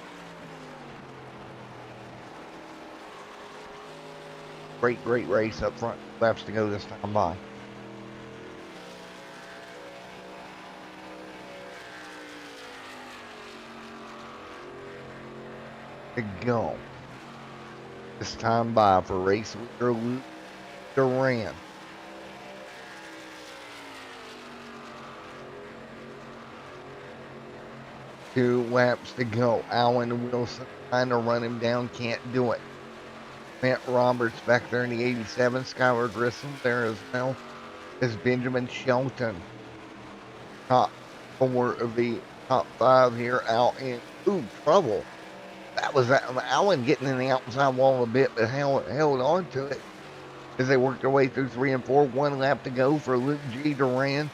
Great race up front. Laps to go this time by. To go. This time by for race leader Luke Durant. Two laps to go. Allen Wilson trying to run him down, can't do it. Clint Roberts back there in the 87. Skylar Grissom there as well as Benjamin Shelton. Top 4 of the top 5 here out in trouble. That was Allen getting in the outside wall a bit, but held on to it as they worked their way through 3 and 4. 1 lap to go for Luke G. Duran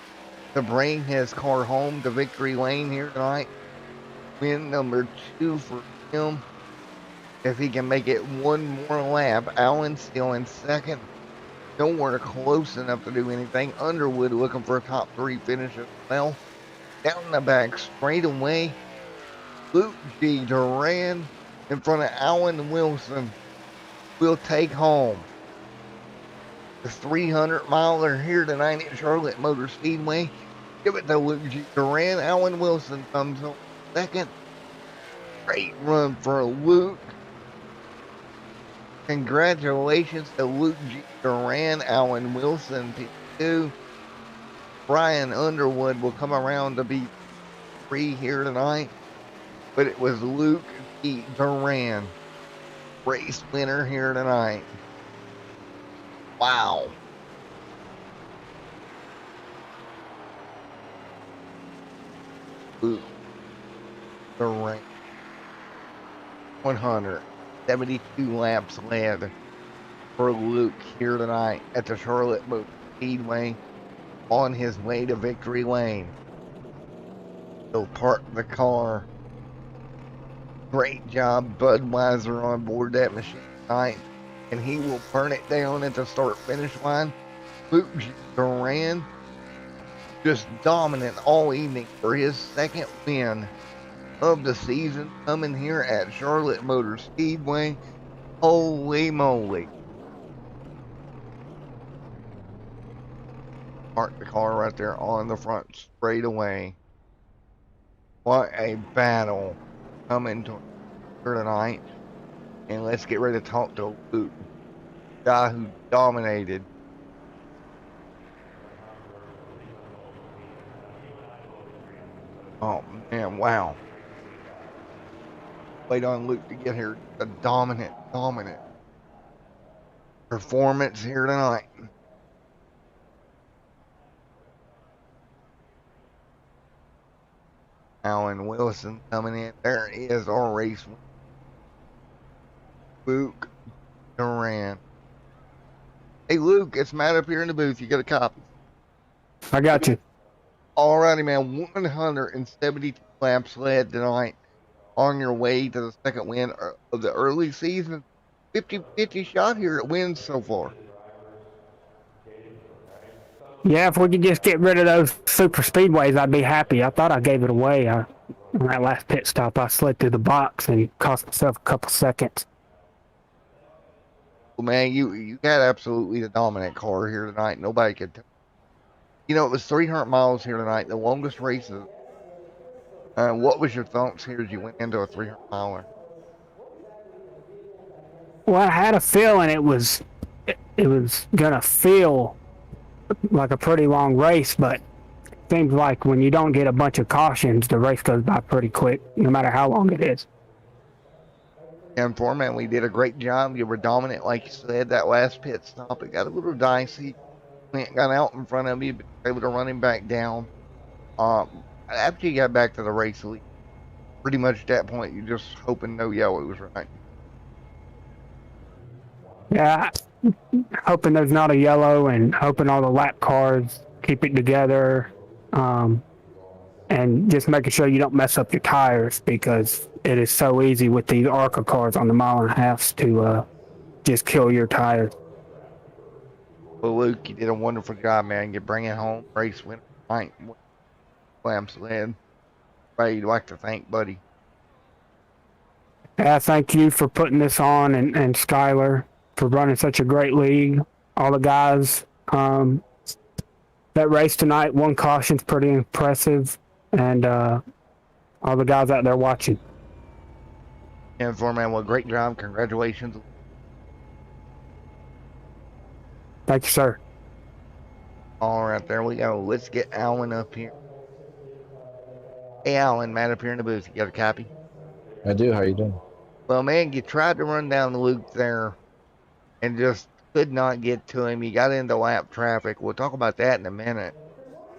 to bring his car home to victory lane here tonight. Win number 2 for him. If he can make it 1 more lap, Allen still in 2nd. Nowhere close enough to do anything. Underwood looking for a top 3 finish as well. Down the back straightaway, Luke G. Duran in front of Allen Wilson will take home the 300-miler here tonight at Charlotte Motor Speedway. Give it to Luke G. Duran. Allen Wilson comes home 2nd. Great run for Luke. Congratulations to Luke G. Duran, Allen Wilson, P2. Brian Underwood will come around to be 3 here tonight. But it was Luke G. Duran, race winner here tonight. Wow. Luke Duran. 172 laps led for Luke here tonight at the Charlotte Motor Speedway on his way to victory lane. He'll park the car. Great job, Budweiser, on board that machine tonight, and he will burn it down at the start-finish line. Luke Duran just dominant all evening for his 2nd win of the season, coming here at Charlotte Motor Speedway. Holy moly. Park the car right there on the front straightaway. What a battle coming to tonight. And let's get ready to talk to Luke, guy who dominated. Oh man, wow. Wait on Luke to get here. A dominant performance here tonight. Allen Wilson coming in. There is our race. Luke Duran. Hey Luke, it's Matt up here in the booth. You got a copy? I got you. Alrighty, man. 172 laps led tonight. On your way to the 2nd win of the early season. 50-50 shot here at wins so far. Yeah, if we could just get rid of those super speedways, I'd be happy. I thought I gave it away. On that last pit stop, I slid through the box and cost myself a couple seconds. Well, man, you got absolutely the dominant car here tonight. Nobody could. You know, it was 300 miles here tonight, the longest races. What was your thoughts here as you went into a 300 miler? Well, I had a feeling it was gonna feel like a pretty long race, but it seems like when you don't get a bunch of cautions, the race goes by pretty quick, no matter how long it is. And Foreman, we did a great job. You were dominant, like you said. That last pit stop, it got a little dicey. Went got out in front of you, but able to run him back down. After you got back to the race lead, pretty much at that point, you just hoping no yellow was right. Yeah, hoping there's not a yellow and hoping all the lap cars keep it together. And just making sure you don't mess up your tires because it is so easy with these ARCA cars on the mile and a half to just kill your tires. Well, Luke, you did a wonderful job, man. You bring it home, race winner, right? Lamps led. I'd like to thank Buddy. Yeah, thank you for putting this on and Skyler for running such a great league. All the guys that race tonight, one caution's pretty impressive, and all the guys out there watching. And Foreman, well, great job. Congratulations. Thank you, sir. All right, there we go. Let's get Alan up here. Hey, Alan, Matt up here in the booth. You got a copy? I do. How you doing? Well, man, you tried to run down the Luke there and just could not get to him. You got into lap traffic. We'll talk about that in a minute.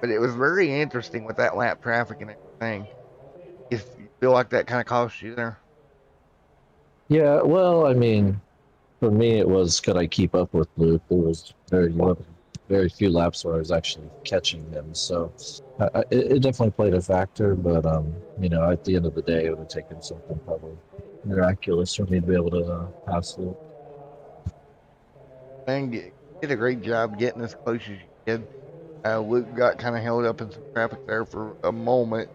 But it was very interesting with that lap traffic and everything. If you feel like that kind of cost you there. Yeah. Well, I mean, for me, it was could I keep up with Luke? There was very few laps where I was actually catching him. So it definitely played a factor. But you know, at the end of the day, it would have taken something probably miraculous for me to be able to pass Luke. Man, you did a great job getting as close as you did. Luke got kind of held up in some traffic there for a moment.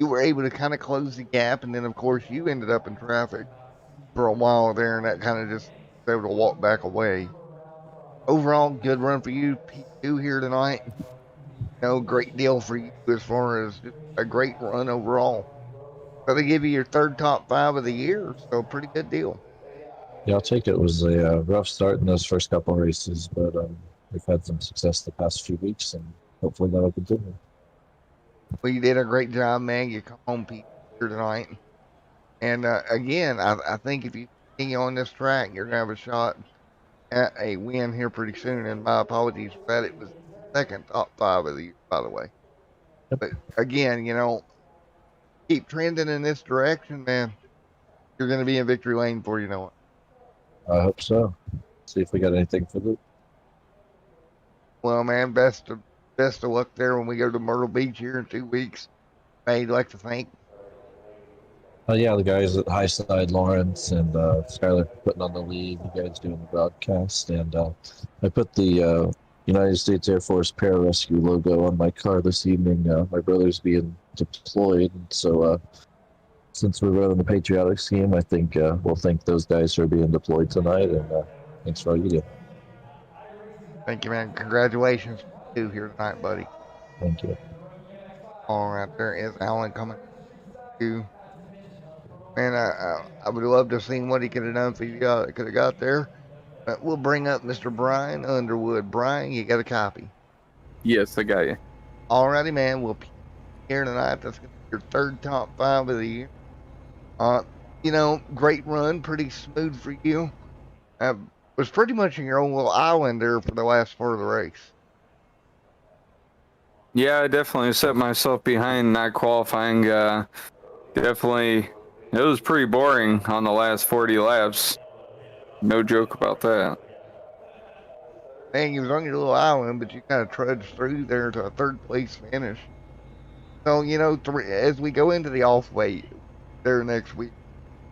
You were able to kind of close the gap, and then, of course, you ended up in traffic for a while there, and that kind of just was able to walk back away. Overall, good run for you, P2 here tonight. No great deal for you as far as just a great run overall. So they give you your third top 5 of the year, so pretty good deal. Yeah, I'll take it. It was a rough start in those first couple races, but we've had some success the past few weeks, and hopefully that'll continue. Well, you did a great job, man. You come home, Pete, here tonight. And again, I think if you continue on this track, you're going to have a shot at a win here pretty soon. And my apologies for that. It was the second top 5 of the year, by the way. Yep. But again, you know, keep trending in this direction, man. You're going to be in victory lane before you know it. I hope so. See if we got anything for Luke. Well, man, best of luck there when we go to Myrtle Beach here in 2 weeks. I'd like to thank. Yeah, the guys at Highside, Lawrence and Skyler putting on the lead. You guys doing the broadcast, and I put the United States Air Force Pararescue logo on my car this evening. My brother's being deployed, so since we're running the patriotic scheme, I think we'll thank those guys for being deployed tonight, and thanks for all you do. Thank you, man. Congratulations to you here tonight, buddy. Thank you. All right, there is Alan coming to. Man, I would love to have seen what he could have done if he could have got there. But we'll bring up Mr. Brian Underwood. Brian, you got a copy? Yes, I got you. All righty, man. We'll be here tonight. That's going to be your third top 5 of the year. You know, great run, pretty smooth for you. Was pretty much in your own little island there for the last part of the race. Yeah, I definitely set myself behind not qualifying. Definitely, it was pretty boring on the last 40 laps. No joke about that. Man, you was on your little island, but you kind of trudged through there to a third place finish. So, you know, as we go into the off weight there next week,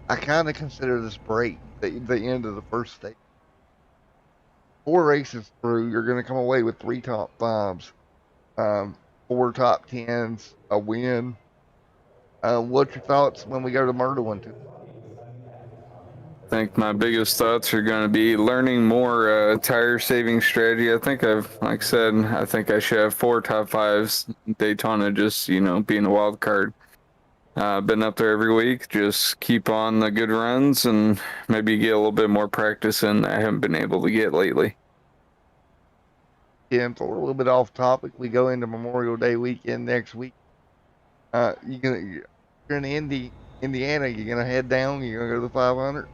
I kind of consider this break the end of the first stage. 4 races through, you're going to come away with 3 top 5s, 4 top 10s, a win. What's your thoughts when we go to Myrtle in 2? I think my biggest thoughts are going to be learning more tire saving strategy. I think like I said, I think I should have 4 top 5s. Daytona just, being a wild card. Been up there every week. Just keep on the good runs and maybe get a little bit more practice in I haven't been able to get lately. Yeah, for a little bit off topic, we go into Memorial Day weekend next week. You're in Indiana. You're gonna head down. You're gonna go to the 500.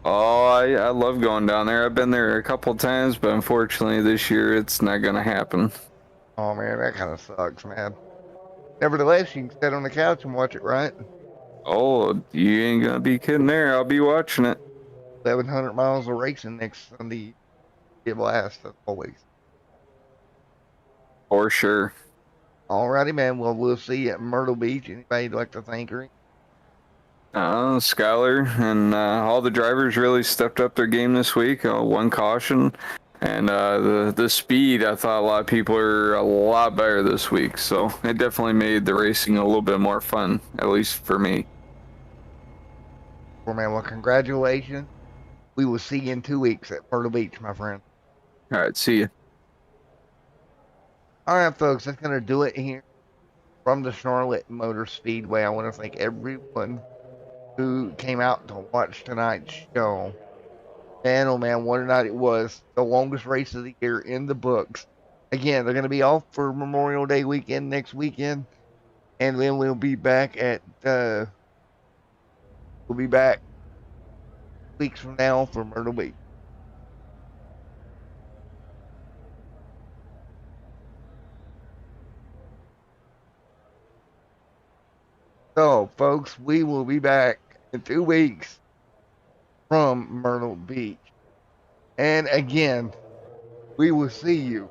Oh, I love going down there. I've been there a couple times, but unfortunately this year it's not going to happen. Oh man, that kind of sucks, man. Nevertheless, you can sit on the couch and watch it, right? Oh, you ain't going to be kidding there. I'll be watching it. 1,100 miles of racing next Sunday. Be a blast as always. For sure. Alrighty, man. Well, we'll see you at Myrtle Beach. Anybody you'd like to thank her? Skylar and all the drivers really stepped up their game this week. One caution. And the speed, I thought a lot of people are a lot better this week. So it definitely made the racing a little bit more fun, at least for me. Well, man, well, congratulations. We will see you in 2 weeks at Myrtle Beach, my friend. All right, see you. All right, folks, that's going to do it here from the Charlotte Motor Speedway. I want to thank everyone who came out to watch tonight's show. Man, oh man, what a night it was. The longest race of the year in the books. Again, they're going to be off for Memorial Day weekend next weekend. And then we'll be back weeks from now for Myrtle Beach. So, folks, we will be back in 2 weeks from Myrtle Beach. And again, we will see you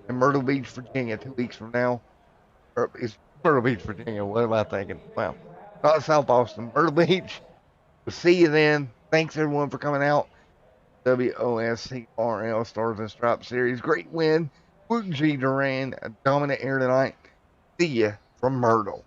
in Myrtle Beach, Virginia 2 weeks from now. Or it's Myrtle Beach, Virginia. What am I thinking? Wow. Not South Boston, Myrtle Beach. We'll see you then. Thanks everyone for coming out. WOSCRL Stars and Stripes Series. Great win. Wooten G. Duran, a dominant air tonight. See you from Myrtle.